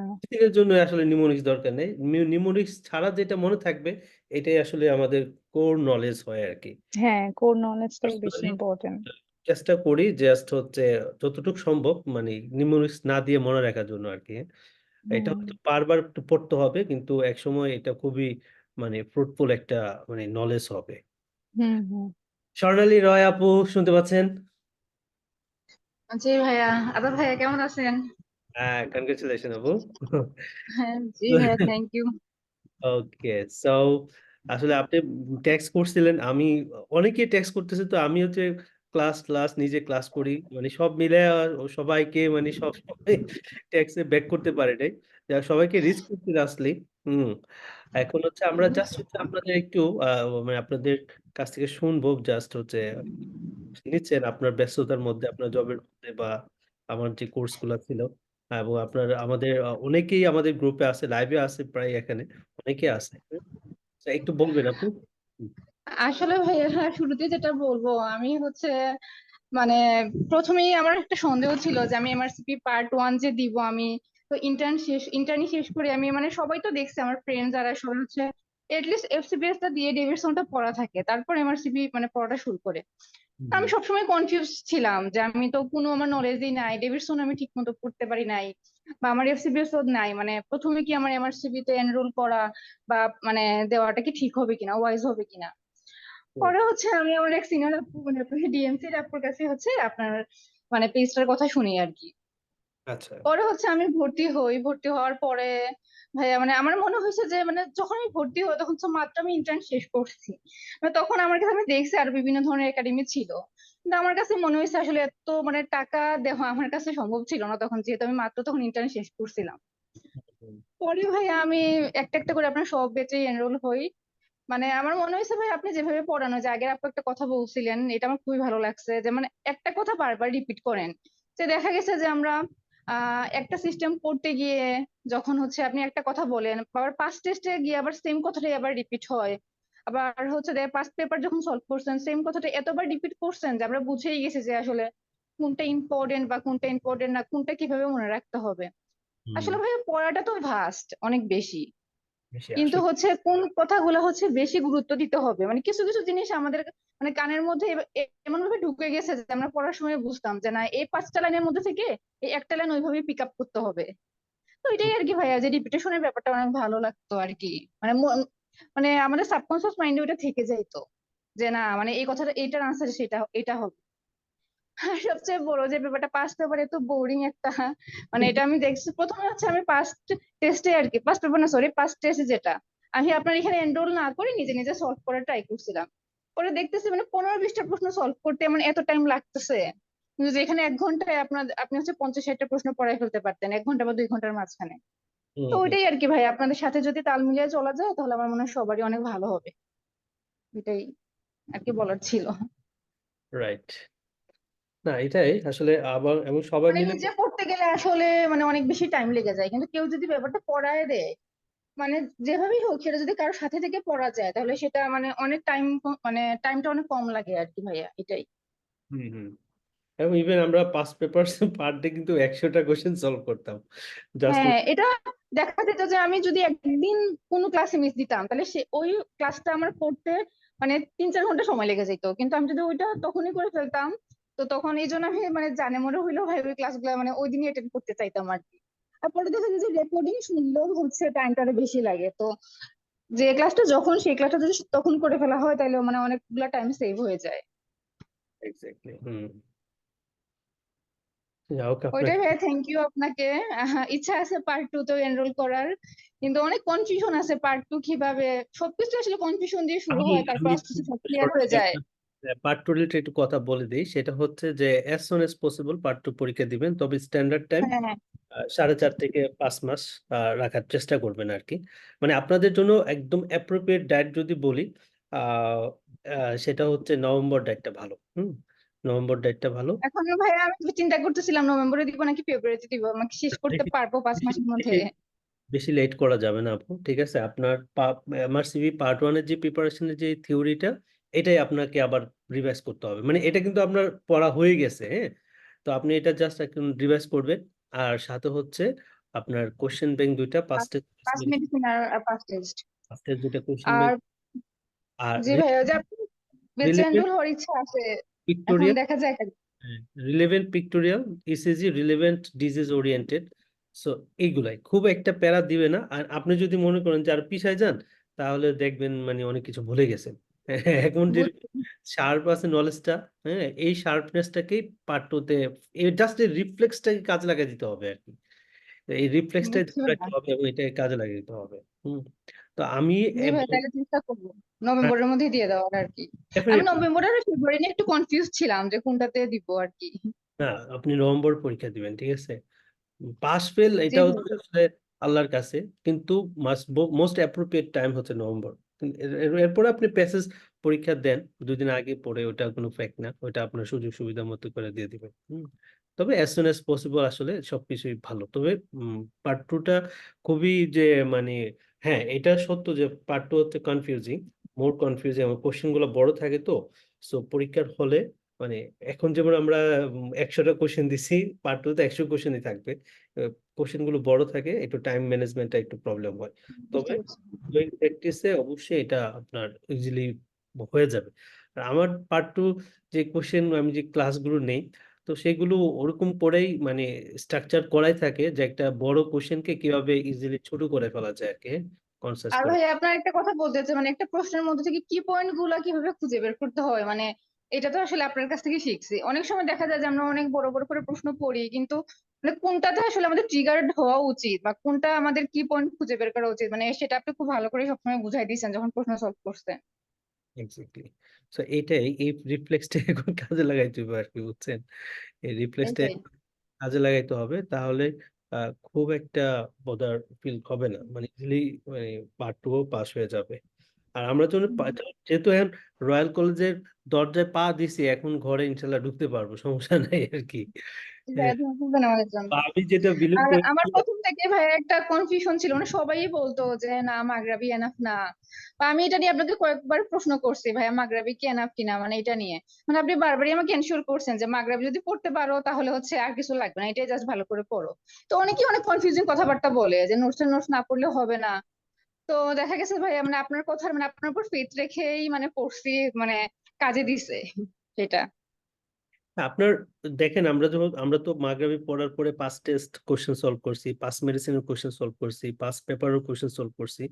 জন্য আসলে নিউমোনিক্স দরকার নেই। নিউমোনিক্স ছাড়া যেটা মনে থাকবে এটাই আসলে আমাদের কোর নলেজ হয় আর কি। হ্যাঁ, কোর নলেজটাই বেশি পার্সোনালি ইম্পর্টেন্ট। চেষ্টা করি জাস্ট হচ্ছে যতটুকু সম্ভব মানে নিউমোনিক্স না দিয়ে মনে রাখার জন্য আর কি। এটা হুম হয়তো বারবার একটু পড়তে হবে, কিন্তু একসময় এটা খুবই মানে ফ্রুটফুল একটা মানে নলেজ হবে। হুম হুম। স্বর্ণালী রয় আপু, শুনতে পাচ্ছেন? জি ভাইয়া। আদা ভাইয়া কেমন আছেন? হ্যাঁ, কনগ্রেচুলেশন আপু। হ্যাঁ জি ভাইয়া, থ্যাংক ইউ। ওকে, সো আসলে আপনি টেক্সট করছিলেন, আমি অনেকে টেক্সট করতেছে, তো আমি হচ্ছে ক্লাস ক্লাস নিজে ক্লাস করি মানে সব মিলে সবাইকে মানে সব সময় টেক্সটে ব্যাক করতে পারে নাই, যা সবাইকে রিচ করতে আসলে। হুম, এখন হচ্ছে আমরা জাস্ট হচ্ছে আপনাদের একটু মানে আপনাদের কাছ থেকে শুনবো, জাস্ট হচ্ছে নিচ্ছেন আপনার ব্যস্ততার মধ্যে, আপনার জবের মধ্যে, বা আমার যে কোর্স গুলা ছিল, এবং আপনার আমাদের অনেকেই আমাদের গ্রুপে আছে, লাইভে আছে প্রায় এখানে অনেকে আছে। তো একটু বলবেন আপু। হুম, আসলে ভাইয়া শুরুতে যেটা বলবো, আমি হচ্ছে মানে প্রথমেই আমার একটা সন্দেহ ছিল যে আমি এমআরসিপি পার্ট 1 যে দিব আমি, তো ইন্টার্নি শেষ করে আমি মানে সবাই তো দেখছে আমার ফ্রেন্ড যারা সবাই হচ্ছে এটলিস্ট এফসিপিএস টা দিয়ে ডেভিডসনটা পড়া থাকে, তারপর এমআরসিপি মানে পড়াটা শুরু করে। তো হুম, আমি সবসময় কনফিউজ ছিলাম যে আমি তো কোনো আমার নলেজই নাই, ডেভিডসন আমি ঠিক মতো পড়তে পারি নাই, বা আমার এফসিপিএস নাই, মানে প্রথমে কি আমার এমআরসিপি তে এনরোল করা বা মানে দেওয়াটা কি ঠিক হবে কিনা, ওয়াইজ হবে কিনা। হুম, পরে হচ্ছে আমি আমার এক সিনিয়র আপু মানে ডিএমসি আপুর কাছে হচ্ছে আপনার মানে পেজটার কথা শুনি আর কি। আচ্ছা। পরে হচ্ছে আমি ভর্তি হই, ভর্তি হওয়ার পরে ভাইয়া মানে আমার মনে হয়েছে যে মানে যখন আমি ভর্তি হই তখন তো মাত্র আমি ইন্টার্ন শেষ করছি, মানে তখন আমার কাছে আমি দেখছি আর বিভিন্ন ধরনের একাডেমি ছিল, কিন্তু আমার কাছে মনে হয়েছে আসলে এত মানে টাকা দেওয়া আমার কাছে সম্ভব ছিল না তখন, যেহেতু আমি মাত্র তখন ইন্টার্ন শেষ করছিলাম। হুম, পরে ভাইয়া আমি একটা একটা করে আপনার সব ব্যাচে এনরোল হই। মানে আমার মনে হয়েছে ভাই আপনি যেভাবে পড়ানো, যে আগের আপু একটা কথা বলছিলেন এটা আমার খুবই ভালো লাগছে, যে মানে একটা কথা বারবার রিপিট করেন। যে দেখা গেছে যে আমরা একটা সিস্টেম পড়তে গিয়ে যখন হচ্ছে আপনি একটা কথা বলেন, আবার পাস্ট টেস্টে গিয়ে আবার সেম কথাটাই আবার রিপিট হয়, আবার হচ্ছে পাস্ট পেপার যখন সলভ করছেন সেম কথাটা এতবার রিপিট করছেন যে আমরা বুঝেই গেছি যে আসলে কোনটা ইম্পর্টেন্ট বা কোনটা ইম্পর্টেন্ট না, কোনটা কিভাবে মনে রাখতে হবে। হুম, আসলে ভাই পড়াটা তো ভাস্ট অনেক বেশি, বেশি কিন্তু আসলে। হচ্ছে কোন কথাগুলো হচ্ছে বেশি গুরুত্ব দিতে হবে, মানে কিছু কিছু জিনিস আমাদের মানে কানের মধ্যে এমন ভাবে ঢুকে গেছে যে আমরা পড়ার সময় বুঝতাম যে না এই 5টা লাইনের মধ্যে থেকে এই একটা লাইন ওইভাবে পিক আপ করতে হবে। তো এটাই আর কি ভাইয়া, যে রিপিটেশনের ব্যাপারটা অনেক ভালো লাগতো আর কি। মানে মানে আমাদের সাবকনসিয়াস মাইন্ডে ওটা থেকে যাইতো যে না মানে এই কথাটা, এইটার আনসার সেটা, এটা হবে। আর সবচেয়ে বড় যে ব্যাপারটা, পাস্ট পেপার এত বোরিং একটা, মানে এটা আমি দেখছি প্রথমে হচ্ছে আমি পাস্ট টেস্টে আর কি, পাস্ট পেপার না সরি পাস্ট টেস্ট যেটা, আমি আপনার এখানে এনরোল না করে নিজে নিজে সলভ করার ট্রাই করছিলাম। পরে দেখতেছি মানে 15-20টা প্রশ্ন সলভ করতে আমার এত টাইম লাগতেছে, কিন্তু যেখানে 1 ঘন্টায় আপনি হচ্ছে 50-60টা প্রশ্ন পড়ায় ফেলতে পারতেন 1 ঘন্টা বা 2 ঘন্টার মাঝখানে। হুম তো হুম ওইটাই আর কি ভাই, আপনাদের সাথে যদি তাল মিলিয়ে চলা যায় তাহলে আমার মনে হয় সবারই অনেক ভালো হবে, এটাই আর কি বলার ছিল। রাইট। না এটাই আসলে আবার এবং সবাই মানে মিলে নিজে পড়তে গেলে আসলে মানে অনেক বেশি টাইম লেগে যায়, কিন্তু কেউ যদি ব্যাপারটা পড়ায় দেয়, মানে যেভাবেই হোক সেটা যদি কারোর সাথে থেকে পড়া যায় তাহলে সেটা মানে অনেক টাইম, মানে টাইমটা অনেক কম লাগে আর কি ভাইয়া, এটাই। হুম হুম এবং ইভেন আমরা পাস পেপার পার ডে কিন্তু 100টা কোশ্চেন সলভ করতাম জাস্ট। হ্যাঁ, এটা দেখা যেত যে আমি যদি একদিন কোনো ক্লাসে মিস দিতাম তাহলে সে ওই ক্লাসটা আমার করতে মানে 3-4 ঘন্টা সময় লেগে যেত, কিন্তু আমি যদি ওইটা তখনই করে ফেলতাম, তো তখন এই জন্য আমি মানে জানে মনে হইলেও ভাই ওই ক্লাসগুলো মানে ওই দিনই অ্যাটেন্ড করতে চাইতাম আর কি। আর পরে দেখা যায় যে রেকর্ডিং শুনলেও হচ্ছে টাইমটা আরো বেশি লাগে, তো যে ক্লাসটা যখন সেই ক্লাসটা যদি তখন করে ফেলা হয় তাহলে মানে অনেকগুলা টাইম সেভ হয়ে যায়। এক্স্যাক্টলি যাই হোক ওইটাই আপনাকে ভাইয়া, থ্যাংক ইউ আপনাকে। ইচ্ছা আছে পার্ট 2 তেও এনরোল করার, কিন্তু অনেক কনফিউশন আছে পার্ট 2 কিভাবে, সবকিছু আসলে কনফিউশন দিয়ে শুরু আমি হয়, তারপর আমি আস্তে আস্তে সব ক্লিয়ার হয়ে যায়। পার্ট টু রিলেটেড একটু কথা বলে দিই, সেটা হচ্ছে যে as soon as possible part 2 পরীক্ষা দিবেন, তবে স্ট্যান্ডার্ড টাইম হ্যাঁ 4.5 থেকে 5 মাস রাখার চেষ্টা করবেন আর কি। মানে আপনাদের জন্য একদম অ্যাপ্রোপ্রিয়েট ডায়েট যদি বলি, আহ, সেটা হচ্ছে নভেম্বর ডায়েটটা ভালো। নভেম্বর ডায়েটটা ভালো। এখন ভাইয়া আমি তো চিন্তা করতেছিলাম নভেম্বরে দিব নাকি ফেব্রুয়ারিতে দিব, আমাকে শেষ করতে বেশি পারবো 5 মাসের মধ্যে। বেশি বেশি লেট করা যাবে না আপু, ঠিক আছে? আপনার এমআরসিবি পার্ট 1-এর যে প্রিপারেশনের যে থিওরিটা, এটাই আপনাকে আবার রিভাইজ করতে হবে। মানে এটা কিন্তু আপনার পড়া হয়ে গেছে, হ্যাঁ? তো আপনি এটা জাস্ট এখন রিভাইজ করবেন। আর সাথে হচ্ছে আপনার কোশ্চেন ব্যাংক দুইটা, পাঁচটা পাঁচ মেডিসিন আর পাঁচ টেস্ট। পাঁচটা দুইটা কোশ্চেন আর ব্যাংক। আর জি ভাইয়া, যে বেঁচে রিলেভেন্ট এনরোল হওয়ার ইচ্ছা আছে, এখন পিক্টোরিয়াল, দেখা যাক। Relevant pictorial, ECG, relevant disease oriented. So এইগুলাই খুব একটা প্যারা দিবে না। আর আপনি যদি মনে করেন যে আর পিছায় যান, তাহলে দেখবেন মানে অনেক কিছু ভুলে গেছেন। এখন যে শার্প আছে নলেজটা, হ্যাঁ, এই শার্পনেসটাকেই পার্ট 2-তে জাস্ট এই রিফ্লেক্সটাকে কাজে লাগিয়ে দিতে হবে আর কি। এই রিফ্লেক্সটাই বুঝছি ধরে রাখতে ভাইয়া। হবে এবং এটাকে কাজে লাগিয়ে দিতে হবে। তো আমি জি ভাই, তাহলে চেষ্টা করবো নভেম্বরের মধ্যে দিয়ে দেওয়ার আর কি। আমি ডেফিনেটলি নভেম্বর আর ফেব্রুয়ারি নিয়ে একটু কনফিউজ ছিলাম যে কোনটাতে দিব আর কি। না, আপনি নভেম্বর পরীক্ষা দিবেন, ঠিক আছে? পাস ফেল জি এটা ভাই। হচ্ছে আসলে আল্লাহর কাছে, কিন্তু মোস্ট অ্যাপ্রোপ্রিয়েট টাইম হচ্ছে নভেম্বর। এরপরে আপনি প্যাসেজ পরীক্ষা দেন 2 দিন আগে পড়ে, ওটা কোনো ফ্যাক্ট না, ওটা আপনার সুযোগ সুবিধা মতো করে দিয়ে দিবেন। তবে অ্যাজ সুন অ্যাজ পসিবল আসলে সবকিছুই ভালো। তবে পার্ট 2টা খুবই যে মানে, হ্যাঁ এটা সত্য যে পার্ট 2 হচ্ছে কনফিউজিং, মোর কনফিউজিং, এবং কোশ্চেন গুলো বড় থাকে। তো সো পরীক্ষার হলে মানে এখন যেমন আমরা 100টা কোশ্চেন দিছি, পার্ট 2-তে 100 কোশ্চেনই থাকবে। কোশ্চেন গুলো বড় থাকে, একটু টাইম ম্যানেজমেন্টটা একটু প্রবলেম হয়। বুঝতে তবে পারছি। প্র্যাকটিসে অবশ্যই এটা আপনার ইজিলি হয়ে যাবে। আর আমার পার্ট 2 যে কোশ্চেন আমি যে ক্লাসগুলো নেই, তো সেগুলো ওরকম করেই মানে স্ট্রাকচার করাই থাকে যে একটা বড় কোশ্চেনকে কিভাবে ইজিলি ছোট করে ফেলা যায় আর কি, কনসেস আর করে। ভাই আপনার একটা কথা বলতে চাই, মানে একটা প্রশ্নের মধ্যে থেকে কি পয়েন্ট গুলা কিভাবে খুঁজে বের করতে হয়, মানে এটা তো আসলে আপনার কাছ থেকে শিখছি। অনেক সময় দেখা যায় যে আমরা অনেক বড় বড় করে প্রশ্ন পড়ি, কিন্তু মানে কোনটাতে আসলে আমাদের ট্রিগার্ড হওয়া উচিত বা কোনটা আমাদের কি পয়েন্ট খুঁজে বের করা উচিত, মানে সেটা আপনি খুব ভালো করে সবসময় বুঝাই দিয়েছেন যখন প্রশ্ন সলভ করছেন। এক্স্যাক্টলি। সো এইটাই, এই রিফ্লেক্সটা এখন কাজে লাগাইতে হবে আর কি, বুঝছেন? এই রিফ্লেক্সটা এইটাই। কাজে লাগাইতে হবে, তাহলে খুব একটা বদার ফিল হবে না, মানে ইজিলি মানে পার্ট 2 পাস হয়ে যাবে। আর আমরা যখন যেহেতু এখন রয়্যাল কলেজের দরজায় পা দিছি, এখন ঘরে ইনশাল্লাহ ঢুকতে পারবো, সমস্যা নাই আর কি। ভাইয়া হ্যাঁ, দোয়া করবেন আমাদের জন্য। আমি যেটা বিলিভ আর করি, আমার প্রথম থেকে ভাই একটা কনফিউশন ছিল, মানে সবাই বলতো যে না মাগরাবি এনাফ না, বা আমি এটা নিয়ে আপনাকে কয়েকবার প্রশ্ন করছি ভাইয়া মাগরাবি কি এনাফ কিনা, মানে এটা নিয়ে মানে আপনি বারবারই আমাকে এনশিওর করছেন যে মাগরাবি যদি পড়তে পারো তাহলে হচ্ছে আর কিছু লাগবে না, এটাই জাস্ট ভালো করে পড়ো। তো অনেকেই অনেক কনফিউজিং কথাবার্তা বলে যে নোটস না পড়লে হবে না। তো দেখা গেছে ভাইয়া মানে আপনার কথা মানে আপনার উপর ফেথ রেখেই মানে পড়ছি, মানে কাজে দিছে সেটা। আপনার দেখেন, আমরা তো মাগরিবি পড়ার পরে পাস টেস্ট কোশ্চেন সলভ করছি, পাস মেডিসিনের কোশ্চেন সলভ করছি, পাস পেপারের কোশ্চেন সলভ করছি।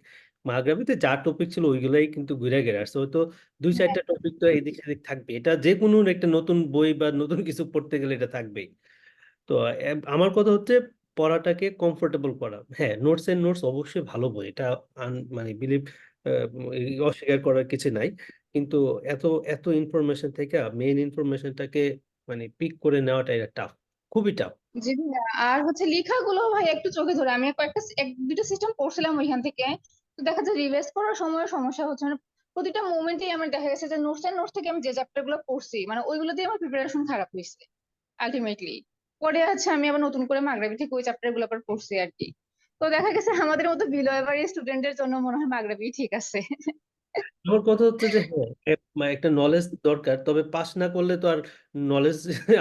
মাগরিবিতে যা টপিক ছিল ওইগুলাই কিন্তু ঘুরে ঘিরে আসছে, হয়তো দুই চারটা টপিক তো এদিক সেদিক থাকবে, এটা যে কোনো একটা নতুন বই বা নতুন কিছু পড়তে গেলে এটা থাকবেই। তো আমার কথা হচ্ছে পড়াটাকে কমফোর্টেবল করা। হ্যাঁ, নোটস অবশ্যই ভালো বই, এটা মানে বিলিভ, অস্বীকার করার কিছু নাই, কিন্তু এত এত ইনফরমেশন থেকে মেইন ইনফরমেশনটাকে মানে পিক করে নেওয়াটা এটা টাফ, খুবই টাফ। জি ভাইয়া, আর হচ্ছে লেখাগুলো ভাই একটু চোখে ধরে, আমি কয়েকটা এক দুটো সিস্টেম পড়ছিলাম ওইখান থেকে। তো দেখা যায় রিভাইজ করার সময় সমস্যা হচ্ছে, মানে প্রতিটা মোমেন্টেই আমার দেখা গেছে যে নোটস থেকে আমি যে চ্যাপ্টার গুলো পড়ছি মানে ওইগুলো দিয়ে আমার প্রিপারেশন খারাপ হয়েছে আলটিমেটলি। পরে হচ্ছে আমি আবার নতুন করে মাগরিবি থেকে ওই চ্যাপ্টার গুলো আবার পড়ছি আর কি। তো দেখা গেছে আমাদের মতো বিলো এভারেজ স্টুডেন্টের জন্য মনে হয় মাগরিবি ঠিক আছে। আমার কথা হচ্ছে যে হ্যাঁ, একটা নলেজ দরকার, তবে পাস না করলে তো আর নলেজ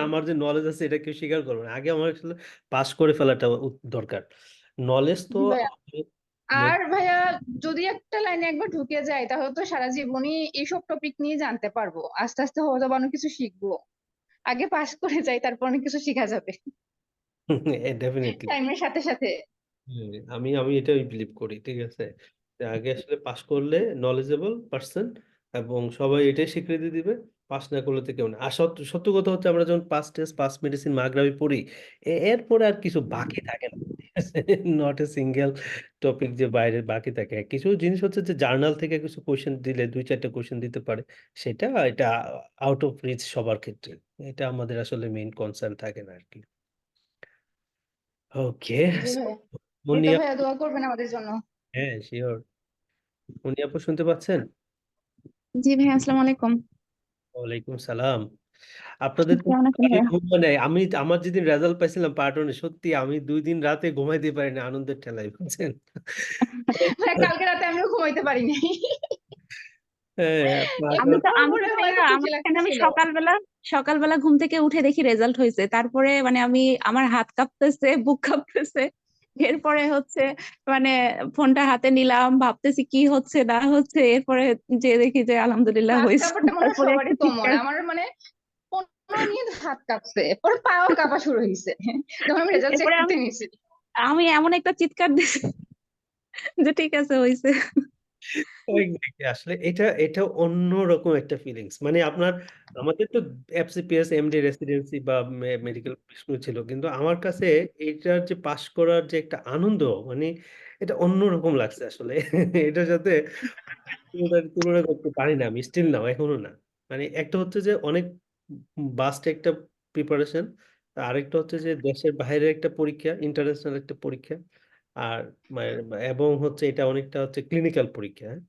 আমার যে নলেজ আছে এটা কেউ স্বীকার করবে না। আগে আমার আসলে পাস করে ফেলাটা দরকার, নলেজ তো জি ভাইয়া। আমাদের আর ভাইয়া, যদি একটা লাইনে একবার ঢুকে যায় তাহলে তো সারা জীবনই এইসব টপিক নিয়ে জানতে পারবো, আস্তে আস্তে হয়তো বা অনেক কিছু শিখবো। আগে পাস করে যাই, তারপর অনেক কিছু শেখা যাবে ডেফিনেটলি। টাইমের সাথে সাথে। আমি আমি এটাই বিলিভ করি, ঠিক আছে, যে আগে আসলে পাস করলে নলেজেবল পার্সন, এবং সবাই এটাই স্বীকৃতি দিবে। পাস না করলে তো কেউ না। আর সত্য সত্য কথা হচ্ছে আমরা যখন পাস টেস্ট, পাস মেডিসিন, মাগরিবি পড়ি, এরপরে আর কিছু বাকি থাকে না, ঠিক আছে, নট এ সিঙ্গেল টপিক যে বাইরে বাকি থাকে। কিছু জিনিস হচ্ছে যে জার্নাল থেকে কিছু কোশ্চেন দিলে, দুই চারটা কোশ্চেন দিতে পারে, এটা আউট অফ রিচ সবার ক্ষেত্রে, এটা আমাদের আসলে মেইন কনসার্ন থাকে না আর কি। ওকে। জি ভাইয়া। এই তো মুন্নি ভাইয়া, দোয়া করবেন আমাদের জন্য। হ্যাঁ শিওর। উনি আপু শুনতে পাচ্ছেন? জি ভাইয়া, আসসালামু আলাইকুম। ওয়ালাইকুম সালাম। আপনাদের তো কেমন আছেন ভালোই ভাইয়া? ঘুম, মানে আমার যেদিন রেজাল্ট পাইছিলাম পার্ট ওয়ানে, সত্যি আমি 2 দিন রাতে ঘুমাইতে পারিনি আনন্দের ঠেলায়, বুঝছেন। ভাইয়া, কালকে রাতে আমিও ঘুমাইতে পারি নাই। হ্যাঁ, part আমি one- তো আমার আমি মনে তো হয় ভাইয়া, খুব খুশি আমার এখানে আমি লাগতেছিল। সকালবেলা ঘুম থেকে উঠে দেখি রেজাল্ট হয়েছে, তারপরে মানে আমার হাত কাঁপতেছে, বুক কাঁপতেছে। এরপরে হচ্ছে মানে ফোনটা হাতে নিলাম, ভাবতেছি কি হচ্ছে না হচ্ছে, এরপরে যে দেখি যে আলহামদুলিল্লাহ হাত হয়েছে। কাঁপাটা মনে হয় তারপরে সবারই একটা কমন, চিৎকার। আমার মানে 15 মিনিট হাত কাঁপছে, পরে পাও কাঁপা শুরু হয়েছে যখন আমি রেজাল্ট চেক এরপরে করতে আমি নিয়েছি। আমি এমন একটা চিৎকার দিছি যে ঠিক আছে হয়েছে। Exactly, আসলে এটা এটা অন্যরকম একটা ফিলিংস, মানে আমাদের তো এফসিপিএস, এমডি রেসিডেন্সি বা মেডিকেল ছিল, কিন্তু আমার কাছে এটার যে পাশ করার যে একটা আনন্দ, মানে এটা অন্যরকম লাগছে আসলে। এটার সাথে তুলনা করতে পারি না, আমি স্টিল নাও, এখনো না। মানে একটা হচ্ছে যে অনেক বাস্ট একটা প্রিপারেশন, আরেকটা হচ্ছে যে দেশের বাইরে একটা পরীক্ষা, ইন্টারন্যাশনাল একটা পরীক্ষা, আর এবং হচ্ছে এটা অনেকটা হচ্ছে ক্লিনিক্যাল পরীক্ষা, হ্যাঁ?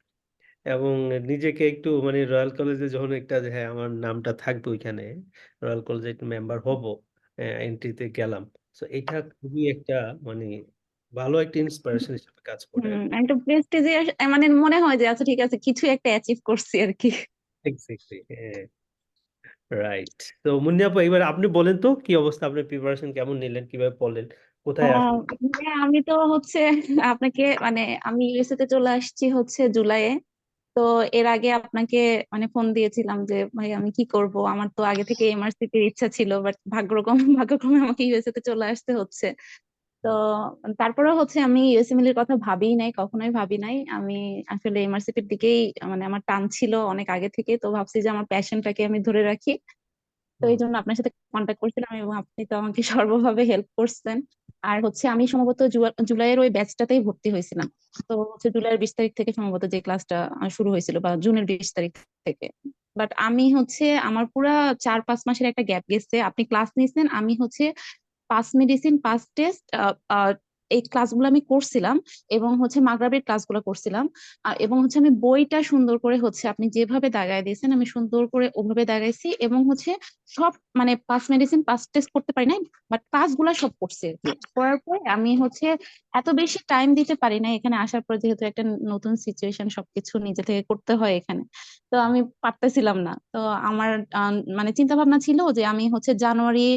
এবং নিজেকে একটু মানে রয়্যাল কলেজে যখন একটা যে হ্যাঁ আমার নামটা থাকবে ওইখানে, রয়্যাল কলেজে একটু মেম্বার হব, এন্ট্রিতে গেলাম, তো এটা খুবই একটা মানে ভালো একটা ইন্সপিরেশন হিসেবে কাজ করে। একটা প্রেস্টিজিয়াস, মানে মনে হয় যে আচ্ছা ঠিক আছে কিছু একটা অ্যাচিভ করছি আর কি। এক্স্যাক্টলি, হ্যাঁ, রাইট। তো মুন্নি আপু, এবার আপনি বলেন তো কি অবস্থা, আপনার প্রিপারেশন কেমন নিলেন, কিভাবে পড়লেন, কোথায় আহ, আছেন? হ্যাঁ, আমি তো হচ্ছে আপনাকে মানে আমি ইউএসএ তে চলে আসছি হচ্ছে জুলাইয়ে। তো এর আগে আপনাকে মানে ফোন দিয়েছিলাম যে ভাই আমি কি করব, আমার তো আগে থেকে এমআরসিতে ইচ্ছা ছিল, বাট ভাগ্যক্রমে আমাকে ইউএসএ তে চলে আসতে হচ্ছে। তো তারপরে হচ্ছে আমি ইউএসএমএল এর কথা ভাবিই নাই, কখনোই ভাবি নাই। আমি আসলে এমআরসিটির দিকেই মানে আমার টান ছিল অনেক আগে থেকে, তো ভাবছি যে আমার প্যাশনটাকে আমি ধরে রাখি। তো এই হুম। জন্য আপনার সাথে কন্ট্যাক্ট করছিলাম এবং আপনি তো আমাকে সর্বভাবে হেল্প করছেন। আর হচ্ছে আমি সম্ভবত জুলাইয়ের ওই ব্যাচটাতেই ভর্তি হয়েছিলাম। তো হচ্ছে জুলাইয়ের 20 তারিখ থেকে সম্ভবত যে ক্লাসটা শুরু হয়েছিল, বা জুনের 20 তারিখ থেকে। বাট আমি হচ্ছে আমার পুরা 4-5 মাসের একটা গ্যাপ গেছে। আপনি ক্লাস নিয়েছেন, আমি হচ্ছে পাস মেডিসিন, পাস টেস্ট, এই ক্লাসগুলো আমি করছিলাম, এবং হচ্ছে মাগরাবির ক্লাসগুলো করছিলাম। এবং হচ্ছে আমি বইটা সুন্দর করে হচ্ছে আপনি যেভাবে দাগায় দিয়েছেন আমি সুন্দর করে ওভাবে দাগাইছি, এবং হচ্ছে সব মানে পাস মেডিসিন, পাস টেস্ট করতে পারি নাই, বাট ক্লাসগুলো সব করছি আর কি। করার পরে আমি হচ্ছে এত বেশি টাইম দিতে পারি না এখানে আসার পর, যেহেতু একটা নতুন সিচুয়েশন, সবকিছু নিজে থেকে করতে হয় এখানে। তো আমি পারতেছিলাম না। তো আমার মানে চিন্তা ভাবনা ছিল যে আমি হচ্ছে জানুয়ারি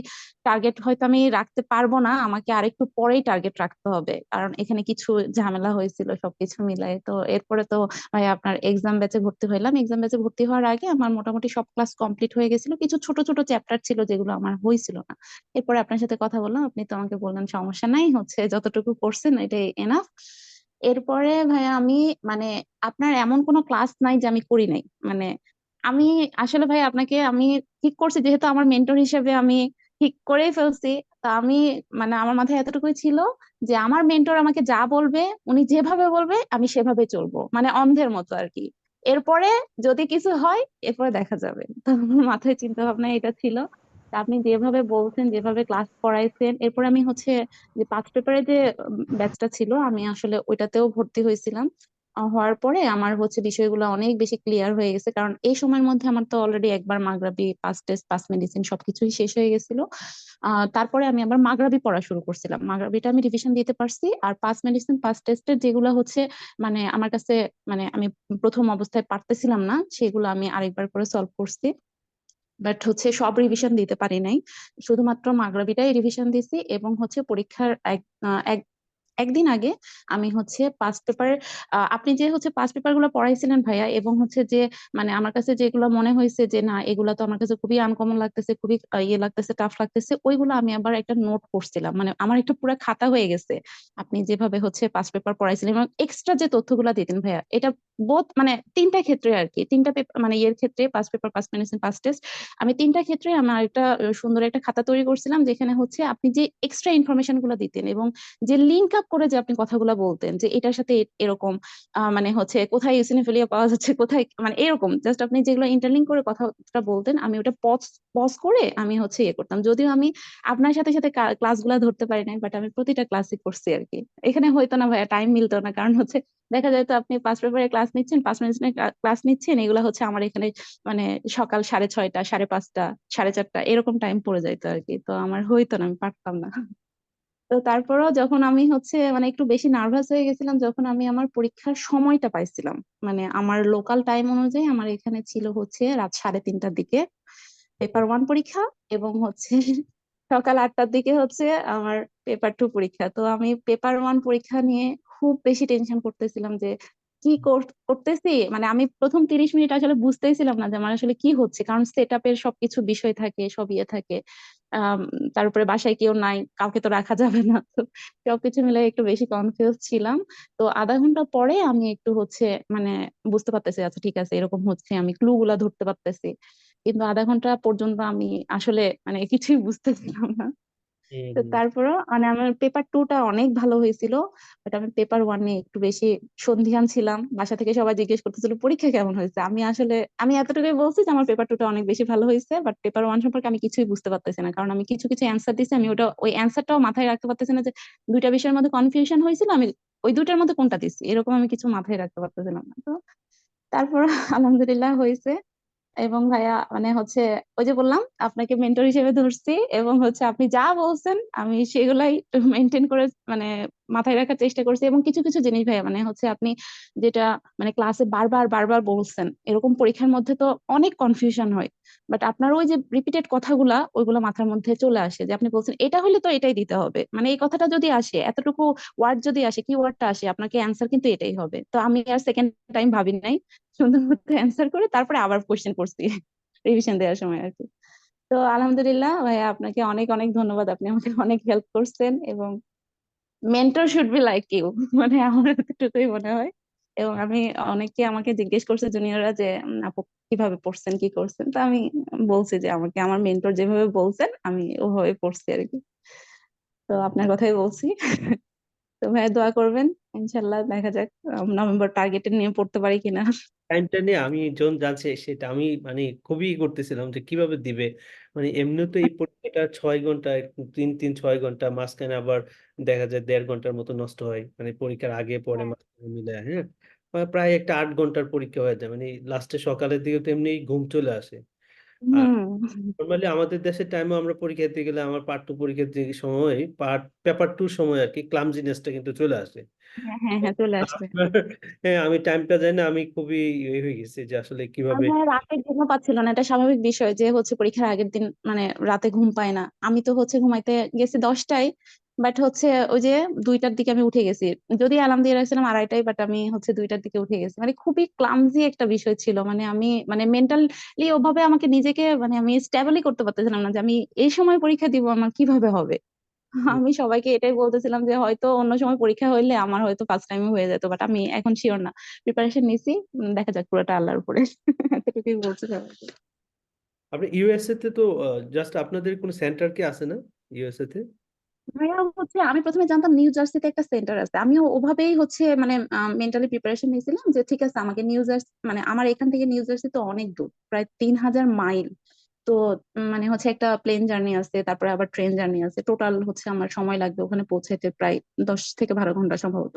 টার্গেট হয়তো আমি রাখতে পারবো না, আমাকে আরেকটু পরেই টার্গেট রাখতে হবে, কারণ এখানে কিছু ঝামেলা হয়েছিল সবকিছু মিলাই। তো এরপরে তো ভাই আপনার এক্সাম ব্যাচে ভর্তি হলাম। এক্সাম ব্যাচে ভর্তি হওয়ার আগে আমার মোটামুটি সব ক্লাস কমপ্লিট হয়ে গেছিল, কিছু ছোট ছোট চ্যাপ্টার ছিল যেগুলো আমার হয়েছিল না। এরপরে আপনার সাথে কথা বললাম, আপনি তো আমাকে বললেন সমস্যা নাই, হচ্ছে যতটুকু করছেন এটাই এনাফ। এরপরে ভাইয়া আমি মানে আপনার এমন কোনো ক্লাস নাই যে আমি করি নাই, মানে আমি আসলে ভাই আপনাকে আমি ঠিক করছি, যেহেতু আমার মেন্টর হিসেবে আমি ঠিক করেই ফেলছি। তা আমি মানে আমার মাথায় এতটুকুই ছিল যে আমার মেন্টর আমাকে যা বলবে, উনি যেভাবে বলবে আমি সেভাবে চলবো, মানে অন্ধের মতো আর কি। এরপরে যদি কিছু হয় এরপরে দেখা যাবে। তো আমার মাথায় চিন্তা ভাবনা এটা ছিল। তা আপনি যেভাবে বলছেন, যেভাবে ক্লাস করাইছেন, এরপরে আমি হচ্ছে যে পাঁচ পেপারে যে ব্যাচটা ছিল আমি আসলে ওইটাতেও ভর্তি হয়েছিলাম। হওয়ার পরে আমার হচ্ছে বিষয়গুলো অনেক বেশি ক্লিয়ার হয়ে গেছে, কারণ এই সময়ের মধ্যে আমার তো অলরেডি একবার মাগরাবি পাস টেস্ট পাস মেডিসিন সবকিছুই শেষ হয়ে গেছিল। তারপরে আমি আবার মাগরাবি পড়া শুরু করছিলাম, মাগরাবিটা আমি রিভিশন দিতে পারছি। আর পাস মেডিসিন পাস টেস্টের যেগুলো হচ্ছে মানে আমার কাছে মানে আমি প্রথম অবস্থায় পারতেছিলাম না, সেগুলো আমি আরেকবার করে সলভ করছি। বাট হচ্ছে সব রিভিশন দিতে পারি নাই, শুধুমাত্র মাগরাবিটাই রিভিশন দিছি। এবং হচ্ছে পরীক্ষার একদিন আগে আমি হচ্ছে পাঁচ পেপার, আপনি যে হচ্ছে পাঁচ পেপার গুলো পড়াইছিলেন ভাইয়া, এবং হচ্ছে যে মানে আমার কাছে যেগুলো মনে হয়েছে যে না এগুলা তো আমার কাছে খুবই আনকমন লাগতেছে, খুবই ইয়ে লাগতেছে, টাফ লাগতেছে, ওইগুলো আমি আবার একটা নোট করছিলাম, মানে আমার একটা পুরো খাতা হয়ে গেছে। আপনি যেভাবে হচ্ছে পাঁচ পেপার পড়াইছিলেন এবং এক্সট্রা যে তথ্যগুলো দিতেন ভাইয়া, এটা বোধ মানে তিনটা ক্ষেত্রে আর কি, তিনটা মানে ইয়ের ক্ষেত্রে পাঁচ পেপার পাঁচ মেডিসিন পাঁচ টেস্ট, আমি তিনটা ক্ষেত্রে আমার একটা সুন্দর একটা খাতা তৈরি করছিলাম, যেখানে হচ্ছে আপনি যে এক্সট্রা ইনফরমেশন গুলো দিতেন এবং যে লিঙ্ক আপ করে যে আপনি কথাগুলো বলতেন যে এটার সাথে এরকম মানে হচ্ছে কোথায় ইওসিনোফিলিয়া পাওয়া যাচ্ছে, কোথায় মানে এরকম জাস্ট আপনি যেগুলো ইন্টারলিঙ্ক করে কথাটা বলতেন, আমি ওটা পজ পজ করে আমি হচ্ছে ইয়ে করতাম। যদিও আমি আপনার সাথে সাথে ক্লাসগুলো ধরতে পারি নাই, বাট আমি প্রতিটা ক্লাসই করছি আর কি। এখানে হয়তো না ভাইয়া টাইম মিলতো না, কারণ হচ্ছে দেখা যায় তো আপনি পাঁচ পেপারে ক্লাস নিচ্ছেন, পাঁচ মিনিটের ক্লাস নিচ্ছেন, এগুলো হচ্ছে আমার এখানে মানে সকাল 6:30 5:30 4:30 এরকম টাইম পড়ে যাইতো আর কি। তো আমার হইতো না, আমি পারতাম না। তো তারপরেও যখন আমি হচ্ছে মানে একটু বেশি নার্ভাস হয়ে গেছিলাম যখন আমি আমার পরীক্ষার সময়টা পাইছিলাম, মানে আমার লোকাল টাইম অনুযায়ী আমার এখানে ছিল হচ্ছে রাত 3:30টার দিকে পেপার ওয়ান পরীক্ষা, এবং হচ্ছে সকাল 8টার দিকে হচ্ছে আমার পেপার টু পরীক্ষা। তো আমি পেপার ওয়ান পরীক্ষা নিয়ে খুব বেশি টেনশন করতেছিলাম যে কি করতেছি, মানে আমি প্রথম 30 মিনিট আসলে বুঝতেইছিলাম না যে আমার আসলে কি হচ্ছে, কারণ সেট আপের সবকিছু বিষয় থাকে, সব ইয়ে থাকে। আহ তার উপরে বাসায় কেউ নাই, কাউকে তো রাখা যাবে না, তো সবকিছু মিলে একটু বেশি কনফিউজ ছিলাম। তো আধা ঘন্টা পরে আমি একটু হচ্ছে মানে বুঝতে পারতেছি আচ্ছা ঠিক আছে এরকম হচ্ছে, আমি ক্লু গুলা ধরতে পারতেছি। কিন্তু আধা ঘন্টা পর্যন্ত আমি আসলে মানে কিছুই বুঝতেছিলাম না। তো হুম। তারপরও মানে আমার পেপার টুটা অনেক ভালো হয়েছিল, বাট আমি পেপার ওয়ানে একটু বেশি সন্দিহান ছিলাম। বাসা থেকে সবাই জিজ্ঞেস করতেছিল পরীক্ষা কেমন হয়েছে, আমি আসলে আমি এতটুকুই বলছি যে আমার পেপার টুটা অনেক বেশি ভালো হয়েছে, বাট পেপার ওয়ান সম্পর্কে আমি কিছুই বুঝতে পারতেছি না, কারণ আমি কিছু কিছু অ্যান্সার দিচ্ছি, আমি ওটা ওই অ্যান্সারটাও মাথায় রাখতে পারতেছি না যে দুইটা বিষয়ের মধ্যে কনফিউশন হয়েছিল, আমি ওই দুইটার মধ্যে কোনটা দিচ্ছি এরকম আমি কিছু মাথায় রাখতে পারতেছিলাম না। তো তারপর আলহামদুলিল্লাহ হয়েছে। এবং ভাইয়া মানে হচ্ছে ওই যে বললাম আপনাকে মেন্টর হিসেবে ধরছি, এবং হচ্ছে আপনি যা বলছেন আমি সেগুলাই মেনটেন করে মানে মাথায় রাখার চেষ্টা করছি। এবং কিছু কিছু জিনিস ভাইয়া মানে হচ্ছে আপনি যেটা মানে ক্লাসে বারবার বারবার বলছেন, এরকম পরীক্ষার মধ্যে তো অনেক কনফিউশন হয়, বাট আপনার ওই যে রিপিটেড কথাগুলা ওইগুলো মাথার মধ্যে চলে আসে, যে আপনি বলছেন এটা হলে তো এটাই দিতে হবে, মানে এই কথাটা যদি আসে এতটুকু ওয়ার্ড যদি আসে, কি ওয়ার্ডটা আসে, আপনাকে অ্যান্সার কিন্তু এটাই হবে। তো আমি আর সেকেন্ড টাইম ভাবি নাই, সুন্দর মতো অ্যান্সার করে তারপরে আবার কোশ্চেন করছি রিভিশন দেওয়ার সময় আর কি। তো আলহামদুলিল্লাহ ভাইয়া আপনাকে অনেক অনেক ধন্যবাদ, আপনি আমাকে অনেক হেল্প করছেন। এবং mentor should be like you, মানে আমার এতটুকুই মনে হয়। এবং আমি অনেকে আমাকে জিজ্ঞেস করছে জুনিয়ররা যে আপু কিভাবে পড়ছেন কি করছেন, তো আমি বলছি যে আমাকে আমার মেন্টর যেভাবে বলছেন আমি ওভাবে পড়ছি আর কি। তো আপনার কথাই বলছি। তো ভাইয়া দোয়া করবেন, ইনশাল্লাহ দেখা যাক নভেম্বর টার্গেটে নিয়ে পড়তে পারি কিনা। টাইমটা নিয়ে আমি যখন জানছি সেটা আমি মানে খুবই করতেছিলাম যে কিভাবে দিবে। মানে এমনি তো এই পরীক্ষাটা 6 ঘন্টা, 3 3 6 ঘন্টা, মাঝখানে আবার দেখা যায় 1.5 ঘন্টার মতো নষ্ট হয়, মানে পরীক্ষার আগে পরে হ্যাঁ। মাঝখানে মিলে, হ্যাঁ। প্রায় একটা 8 ঘন্টার পরীক্ষা হয়ে যায়, মানে লাস্টে সকালের দিকে তো এমনি ঘুম চলে আসে। আর হুম। নর্মালি আমাদের দেশের টাইমে আমরা পরীক্ষা দিতে গেলে আমার পার্ট টু পরীক্ষার যে সময় পেপার টুর সময় আর কি ক্লামজিনেসটা কিন্তু চলে আসে। হ্যাঁ হ্যাঁ হ্যাঁ চলে আসবে। আপনার হ্যাঁ, আমি টাইমটা জানি না, আমি খুবই ইয়ে হয়ে গেছি যে আসলে আর কিভাবে। ভাই রাতে ঘুমও পাচ্ছিল না, এটা স্বাভাবিক বিষয় যে হচ্ছে পরীক্ষার আগের দিন মানে রাতে ঘুম পায় না। আমি তো হচ্ছে ঘুমাইতে গেছি 10টায়, বাট হচ্ছে ওই যে 2টার দিকে আমি উঠে গেছি, যদি অ্যালার্ম দিয়ে রাখছিলাম 2:30টায়, বাট আমি হচ্ছে 2টার দিকে উঠে গেছি। মানে খুবই ক্লামজি একটা বিষয় ছিল, মানে আমি মানে মেন্টালি ওভাবে আমাকে নিজেকে মানে আমি স্টেবলই করতে পারতেছিলাম না যে আমি এই সময় পরীক্ষা দিব, আমার কিভাবে হবে। আমি সবাইকে এটাই বলতেছিলাম যে হয়তো অন্য সময় পরীক্ষা হইলে আমার হয়তো ফার্স্ট টাইমে হয়ে যেত, বাট আমি এখন শিওর না। প্রিপারেশন নিছি, দেখা যাক, পুরোটা আল্লাহর উপরে। এতটুকুই বলছি সবাইকে। আপনি ইউএসএ তে তো জাস্ট আপনাদের কোনো সেন্টার কি আছে না ইউএসএ তে? ভাইয়া হচ্ছে আমি প্রথমে জানতাম নিউ জার্সিতে একটা সেন্টার আছে, আমিও ওভাবেই হচ্ছে মানে মেন্টালি প্রিপারেশন নিয়েছিলাম যে ঠিক আছে আমাকে নিউ জার্সি, মানে আমার এখান থেকে নিউ জার্সি তো অনেক দূর, প্রায় 3000 মাইল। তো মানে হচ্ছে একটা প্লেন জার্নি আছে, তারপরে আবার ট্রেন জার্নি আছে, টোটাল হচ্ছে আমার সময় লাগবে ওখানে পৌঁছাইতে প্রায় 10 থেকে 12 ঘন্টা সম্ভবত।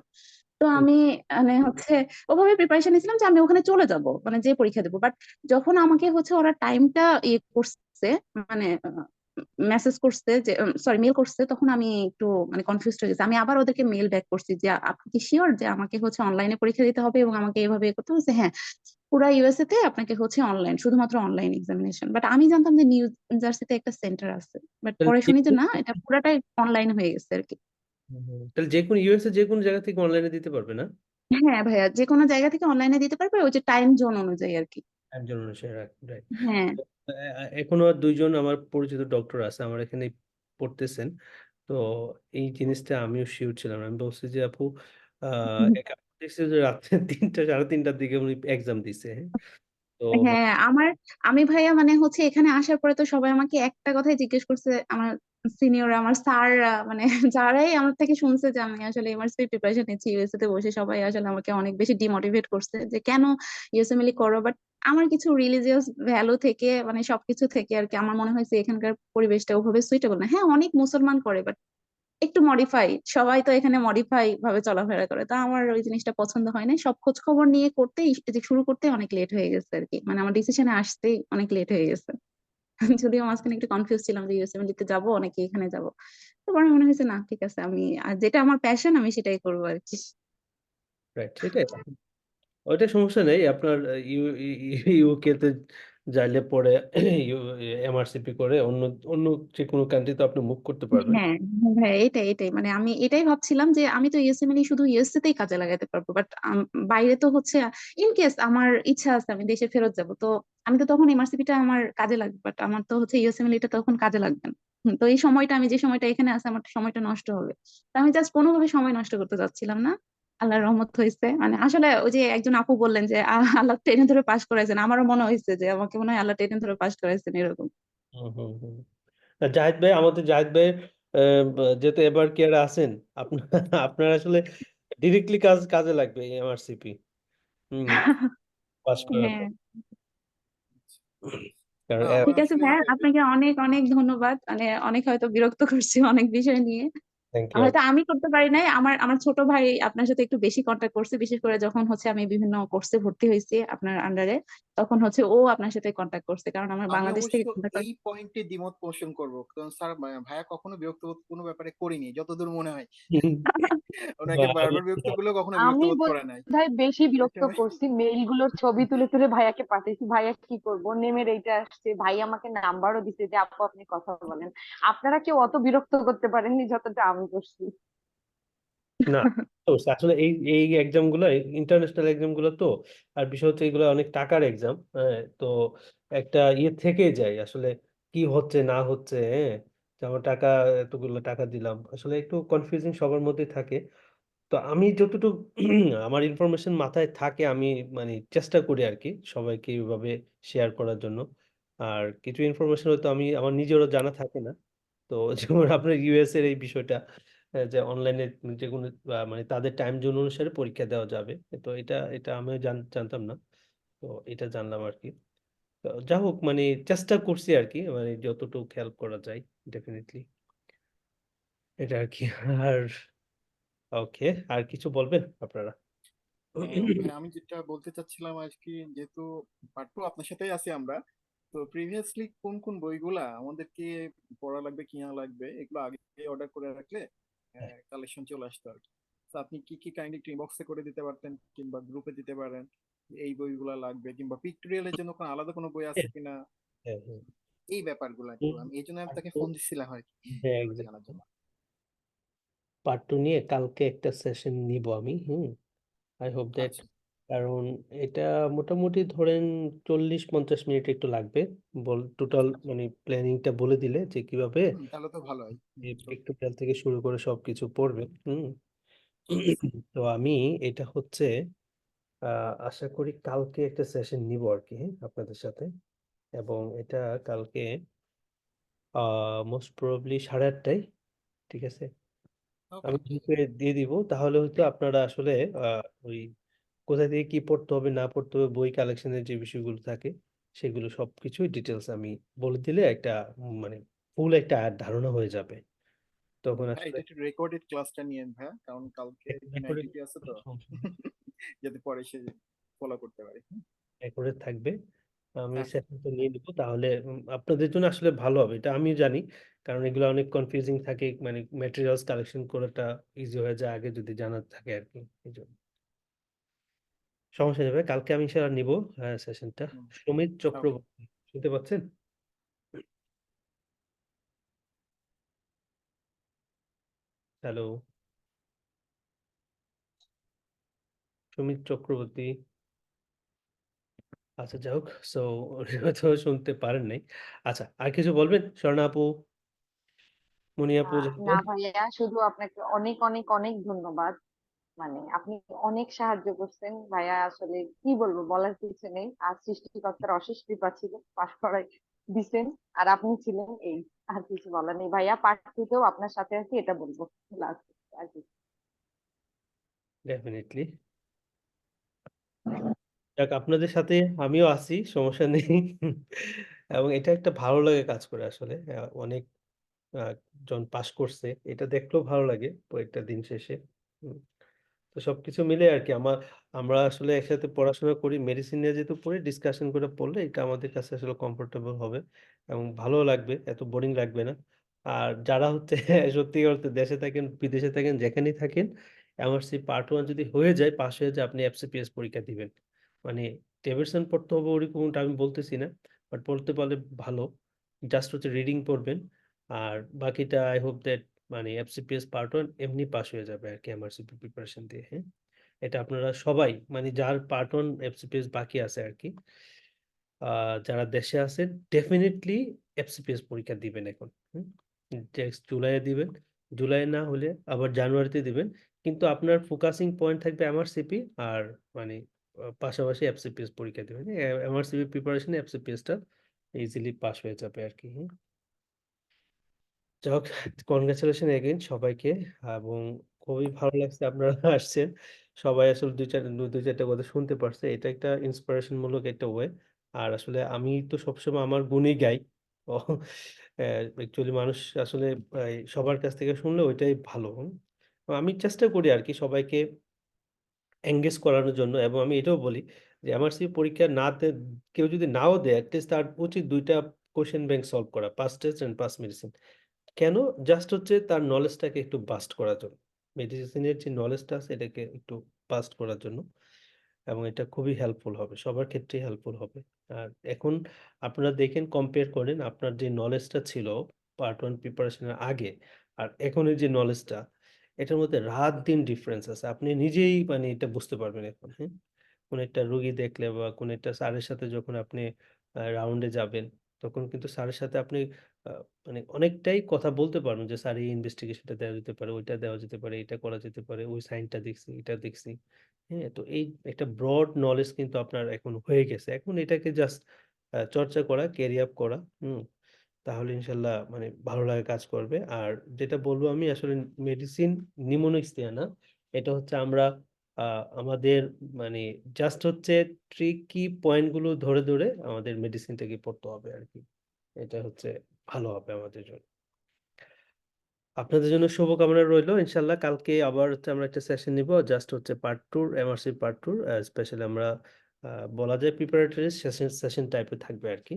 তো হুম, আমি মানে হচ্ছে ওভাবে প্রিপারেশন নিয়েছিলাম যে আমি ওখানে চলে যাব, মানে যে পরীক্ষা দেবো। বাট যখন আমাকে হচ্ছে ওরা টাইমটা ইয়ে করছে, মানে মেসেজ করছে যে সরি মেল করছে, তখন আমি একটু মানে কনফিউজড হয়ে গেছি। আমি আবার ওদেরকে মেল ব্যাক করছি যে আপনি কি শিওর যে আমাকে হচ্ছে অনলাইনে পরীক্ষা দিতে হবে এবং আমাকে এভাবে করতে হচ্ছে? হ্যাঁ, পুরা ইউএসএ তে আপনাকে হচ্ছে অনলাইন, শুধুমাত্র অনলাইন এক্সামিনেশন। বাট আমি জানতাম যে নিউ জার্সিতে একটা সেন্টার আছে, বাট তাহলে পরে যে শুনি যে কোনো না, এটা পুরাটাই অনলাইন হয়ে গেছে আর কি। তাহলে যে কোনো ইউএসএ যে কোনো জায়গা থেকে অনলাইনে দিতে পারবে না? হ্যাঁ ভাইয়া, যে কোনো জায়গা থেকে অনলাইনে দিতে পারবে, ওই যে টাইম জোন অনুযায়ী আর কি। একজন অনুসারে রাইট। হ্যাঁ। এখনো আর দুইজন আমার পরিচিত ডক্টর আছে আমার এখানে পড়তেছেন। তো এই জিনিসটা আমিও শিওর ছিলাম না। আমি বলছি যে আপু দেখছি যে রাত্রে 3টা 3:30টার দিকে উনি এক্সাম দিছে, হ্যাঁ? তো হ্যাঁ, আমি ভাইয়া মানে হচ্ছে এখানে আসার পরে তো সবাই আমাকে একটা কথাই জিজ্ঞেস করছে, আমার সিনিয়র, আমার স্যাররা, মানে যারাই আমার থেকে শুনছে যে আমি আসলে ইউনিভার্সিটি প্রিপারেশন নিচ্ছি ইউএসএ তে বসে, সবাই আসলে আমাকে অনেক বেশি ডিমোটিভেট করছে যে কেন ইউএসএমএলই করো। বাট আমার কিছু রিলিজিয়াস ভ্যালু থেকে মানে সবকিছু থেকে আর কি আমার মনে হয়েছে এখানকার পরিবেশটা ওভাবে সুইটেবল না। হ্যাঁ, অনেক মুসলমান করে, বাট একটু মডিফাই, সবাই তো এখানে মডিফাই ভাবে চলাফেরা করে, তো আমার ওই জিনিসটা পছন্দ হয় না। সব খোঁজ খবর নিয়ে করতেই যে শুরু করতে অনেক লেট হয়ে গেছে আর কি, মানে আমার ডিসিশনে আসতেই অনেক লেট হয়ে গেছে। যদিও মাঝখানে একটু কনফিউজ ছিলাম যে ইউএসএমএল তে যাবো নাকি এখানে যাব, তারপরে মনে হয়েছে না, ঠিক আছে, আমি আর যেটা আমার প্যাশন আমি সেটাই করবো আর কি। রাইট, সেটাই। ওইটা সমস্যা নেই আপনার। ইউকে তে যাইলে পরে এমআরসিপি করে অন্য অন্য যে কোনো কান্ট্রিতে আপনি মুভ করতে পারবেন। হ্যাঁ হ্যাঁ, এটাই মানে আমি এটাই ভাবছিলাম যে আমি তো ইউএসএমএলই শুধু ইউএসএ তেই কাজে লাগাতে পারবো, বাট বাইরে তো হচ্ছে ইন কেস আমার ইচ্ছা আছে আমি দেশে ফেরত যাব, তো আমি তো তখন এমআরসিপিটা আমার কাজে লাগবে, বাট আমার তো হচ্ছে ইউএসএমএল এটা তখন কাজে লাগবে না। তো এই সময়টা আমি যে সময়টা এখানে আছে আমার সময়টা নষ্ট হবে। তো আমি জাস্ট কোনোভাবে সময় নষ্ট করতে চাচ্ছিলাম না। আল্লাহর রহমত হয়েছে, মানে আসলে ওই যে একজন আপু বললেন যে আল্লাহ টেনে ধরে পাশ করাইছেন, আমারও মনে হয়েছে যে আমাকে মনে হয় আল্লাহ টেনে ধরে পাশ করাইছেন এরকম। হুম হুম হুম। আর জাহিদ ভাই, আমাদের জাহিদ ভাই যেহেতু এবার কেয়ারে আছেন, আপনার আপনার আসলে ডিরেক্টলি কাজে লাগবে এমআরসিপি। হুম, পাস করার হ্যাঁ। পর। কারণ না আমার ঠিক আছে আসলে ভাইয়া, আপনাকে অনেক অনেক ধন্যবাদ, মানে অনেক হয়তো বিরক্ত করছি অনেক বিষয় নিয়ে। Thank you. হয়তো আমি করতে পারি নাই, আমার আমার ছোট ভাই আপনার সাথে একটু বেশি কন্ট্যাক্ট করছে, বিশেষ করে যখন হচ্ছে আমি বিভিন্ন কোর্সে ভর্তি হয়েছি আপনার আন্ডারে, তখন হচ্ছে ও আপনার সাথে কন্ট্যাক্ট করছে, কারণ আমার আমি বাংলাদেশ অবশ্য থেকে কন্ট্যাক্ট। এই পয়েন্টে দ্বিমত পোষণ করব, কারণ স্যার ভাইয়া কখনো বিরক্ত বোধ কোনো ব্যাপারে করিনি যতদূর মনে হয়। ওনাকে বারবার বিরক্ত করলেও কখনো বিরক্ত আমি বোধ করে নাই। বোধহয় বেশি বিরক্ত আসলে করছি, মেইল গুলোর ছবি তুলে তুলে ভাইয়াকে পাঠিয়েছি, ভাইয়া কি করবো, নেমের এইটা আসছে, ভাই আমাকে নাম্বারও দিছে যে আপু আপনি কথা বলেন। আপনারা কেউ অত বিরক্ত করতে পারেননি যতটা আমি করছি। না, অবশ্যই। আসলে এই এই এক্সাম গুলো ইন্টারন্যাশনাল এক্সাম গুলো তো, আর বিষয় হচ্ছে এগুলো অনেক টাকার এক্সাম। তো একটা ইয়ে থেকে যায় আসলে কি হচ্ছে না হচ্ছে, হ্যাঁ, যে আমার টাকা, এতগুলো টাকা দিলাম, আসলে একটু কনফিউজিং সবার মধ্যে থাকে। তো আমি যতটুকু আমার ইনফরমেশন মাথায় থাকে আমি মানে চেষ্টা করি আর কি সবাইকে এইভাবে শেয়ার করার জন্য। আর কিছু ইনফরমেশন হয়তো আমি আমার নিজেরও জানা থাকে না। তো যেমন আপনার ইউএস এর এই বিষয়টা, যে অনলাইনে যে কোনো মানে তাদের টাইম জোন অনুসারে পরীক্ষা দেওয়া যাবে। তো এটা এটা আমি জানতাম না। তো এটা জানলাম আর কি। তো যা হোক, মানে চেষ্টা করছি আর কি, মানে যতটুকু হেল্প করা যায় ডেফিনেটলি, এটা আর কি। আর ওকে, আর কিছু বলবেন আপনারা? ভাই আমি যেটা বলতে চাচ্ছিলাম আর কি, যেহেতু পার্ট টু আপনার সাথেই আছি আমরা, তো প্রিভিয়াসলি কোন কোন বইগুলা আমাদেরকে পড়া লাগবে কিনা লাগবে এগুলো আগে অর্ডার করে রাখলে কালেকশন চলে আসতো আর কি। তো আপনি কি কি কাইন্ডলি একটু ইনবক্সে করে দিতে পারতেন কিংবা গ্রুপে দিতে পারেন এই বইগুলা লাগবে, কিংবা পিক্টোরিয়ালের জন্য কোনো আলাদা কোনো বই আছে হ্যাঁ কিনা, হ্যাঁ হ্যাঁ এই ব্যাপারগুলো একটু আমি এই জন্য আমি তাকে ফোন দিচ্ছিলাম আর কি, হ্যাঁ, ব্যাপারটা exactly. জানার জন্য। পার্ট 2 নিয়ে কালকে একটা সেশন নিব আমি। আই হোপ দ্যাট, আচ্ছা কারণ এটা মোটামুটি ধরেন 40-50 মিনিট একটু লাগবে টোটাল, মানে প্ল্যানিংটা বলে দিলে যে কিভাবে তাহলে তো ভালো হয় পিক্টোরিয়াল থেকে শুরু করে সবকিছু পড়বে। তো আমি এটা হচ্ছে আশা করি কালকে একটা সেশন নিব আর কি, আপনাদের সাথে। এবং এটা কালকে মোস্ট প্রবাবলি 8:30টায়, ঠিক আছে। ওকে আমি গ্রুপে দিয়ে দিব, তাহলে হয়তো আপনারা আসলে ওই কোথা থেকে কি পড়তে হবে না পড়তে হবে, বই কালেকশনের যে বিষয়গুলো থাকে সেগুলো সবকিছুই ডিটেলস আমি বলে দিলে একটা মানে ফুল একটা ধারণা হয়ে যাবে তখন ভাই আসলে। এটা একটু রেকর্ডেড ক্লাসটা নিয়েন ভাইয়া, কারণ কালকে নাইট ডিউটি আছে তো, যাতে পরে সে ফলো করতে পারে। রেকর্ডেড থাকবে, আমি হ্যাঁ সেশনটা নিয়ে নিব, তাহলে আপনাদের জন্য আসলে ভালো হবে, এটা আমি জানি। কারণ এগুলো অনেক কনফিউজিং থাকে, মানে ম্যাটেরিয়ালস কালেকশন করাটা ইজি হয়ে যায় আগে যদি জানা থাকে আর কি, এই জন্য সমস্যা যাবে। কালকে আমি সেটা নিব সেশনটা। সুমিত ওকে চক্রবর্তী, শুনতে পাচ্ছেন? হ্যালো, সুমিত চক্রবর্তী। আচ্ছা, যাই হোক, সো হয়তো শুনতে পারেন নাই। আচ্ছা, আর কিছু বলবেন স্বর্ণা আপু, মনি আপু, জাহিদ না ভাই? ভাইয়া, শুধু আপনাকে অনেক অনেক অনেক ধন্যবাদ। মানে আপনি অনেক সাহায্য করছেন ভাইয়া, আসলে কি বলবো, বলার কিছু নেই। আর সৃষ্টিকর্তার অশেষ কৃপা ছিল, পাশ করাই দিছেন। আর আপনি ছিলেন, এই আর কিছু বলার নেই ভাইয়া। পার্ট 2 তেও আপনার সাথে আছি, এটা বলবো লাস্ট আর কি। ডেফিনেটলি। যাক, আপনাদের সাথে আমিও আছি, সমস্যা নেই। এবং এটা একটা ভালো লাগে কাজ করে আসলে। অনেক জন পাশ করছে, এটা দেখলেও ভালো লাগে একটা দিন শেষে। হুম, তো সবকিছু মিলে আর কি আমরা আসলে একসাথে পড়াশোনা করি, মেডিসিন নিয়ে যেহেতু পড়ি, ডিসকাশন করে পড়লে এটা আমাদের কাছে আসলে কমফোর্টেবল হবে এবং ভালো লাগবে, এত বোরিং লাগবে না। আর যারা হচ্ছে সত্যি বলতে দেশে থাকেন বিদেশে থাকেন যেখানেই থাকেন, এমআরসি পার্ট 1 যদি হয়ে যায়, পাশ হয়ে যায়, আপনি এফসিপিএস পরীক্ষা দিবেন। মানে ডেভিডসন পড়তে হবে ওরকমটা আমি বলতেছি না, বাট পড়তে পারলে ভালো। জাস্ট হচ্ছে রিডিং পড়বেন, আর বাকিটা আই হোপ দ্যাট মানে এফসিপিএস পার্ট 1 এমনি পাস হয়ে যাবে আর কি, এমআরসিপি প্রিপারেশন দিয়ে। এটা আপনারা সবাই, মানে যার পার্ট 1 এফসিপিএস বাকি আছে আর কি, যারা দেশে আছেন ডেফিনেটলি এফসিপিএস পরীক্ষা দিবেন এখন। জুলাইয়ে দিবেন, জুলাই না হলে আবার জানুয়ারিতে দিবেন, কিন্তু আপনার ফোকাসিং পয়েন্ট থাকবে এমআরসিপি, আর মানে পাশাপাশি এফসিপিএস পরীক্ষা দিবেন। এমআরসিপি প্রিপারেশনে এফসিপিএসটা ইজিলি পাস হয়ে যাবে আর কি। যাই হোক, কনগ্রাচুলেশন এগেইন সবাইকে। এবং খুবই ভালো লাগছে আপনারা আসছেন সবাই, আসলে দুই চারটা কথা শুনতে পারছে, এটা একটা ইন্সপিরেশন মূলক একটা ওয়ে। আর আসলে আমি তো সবসময় আমার গুণই গাই, তো অ্যাকচুয়ালি মানুষ আসলে সবার কাছ থেকে শুনলে ওইটাই ভালো। তো আমি চেষ্টা করি আর কি সবাইকে এঙ্গেজ করানোর জন্য, এবং আমি এটাও বলি যে এমআরসি পরীক্ষা কেউ যদি নাও দেয়, অ্যাটলিস্ট তার উচিত 2টা কোশ্চেন ব্যাংক সলভ করা, pass test and pass medicine. কেন? জাস্ট হচ্ছে তার নলেজটাকে একটু বাস্ট করার জন্য, মেডিসিনের যে নলেজটা আছে এটাকে একটু বাস্ট করার জন্য। এবং এটা খুবই হেল্পফুল হবে, সবার ক্ষেত্রেই হেল্পফুল হবে। আর এখন আপনারা দেখেন, কম্পেয়ার করেন আপনার যে নলেজটা ছিল পার্ট 1 প্রিপারেশনের আগে আর এখনের যে নলেজটা, এটার মধ্যে রাত দিন ডিফারেন্স আছে, আপনি নিজেই মানে এটা বুঝতে পারবেন এখন। কোন একটা রোগী দেখলে বা কোন একটা স্যারের সাথে যখন আপনি রাউন্ডে যাবেন, তখন কিন্তু স্যারের সাথে আপনি মানে অনেকটাই কথা বলতে পারবেন যে স্যার এই ইনভেস্টিগেশনটা দেওয়া যেতে পারে, ওইটা দেওয়া যেতে পারে, এটা করা যেতে পারে, ওই সাইনটা দেখছি, এটা দেখছি। তো এই একটা ব্রড নলেজ কিন্তু আপনার এখন হয়ে গেছে, এখন এটাকে জাস্ট চর্চা করা, ক্যারি আপ করা। তাহলে ইনশাল্লাহ মানে ভালো লাগা কাজ করবে। আর যেটা বলবো আমি, আসলে মেডিসিন নিমোনিক্সিয়া না, এটা হচ্ছে আমরা আমাদের মানে জাস্ট হচ্ছে ট্রিকি পয়েন্ট গুলো ধরে ধরে আমাদের মেডিসিনটাকে পড়তে হবে আর কি, এটা হচ্ছে ভালো হবে আমাদের জন্য। আপনাদের জন্য শুভকামনা রইলো, ইনশাল্লাহ কালকে আবার হচ্ছে আমরা একটা সেশন নিব, জাস্ট হচ্ছে পার্ট 2, এমআরসি পার্ট 2, স্পেশালি আমরা বলা যায় প্রিপারেটরি সেশন টাইপের থাকবে আর কি।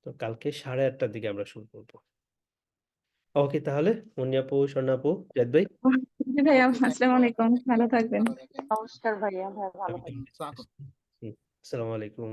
তো কালকে 8:30টার দিকে আমরা শুরু করবো। ওকে, তাহলে মনি আপু, স্বর্ণা আপু, জাহিদ ভাই, জি ভাইয়া, ওকে থ্যাংক আসসালামু আলাইকুম, ভালো থাকবেন। ভালো থাকেন। নমস্কার ভাইয়া, ভাই ভালো আমি থাকবেন। আসসালামু আসসালামু আলাইকুম।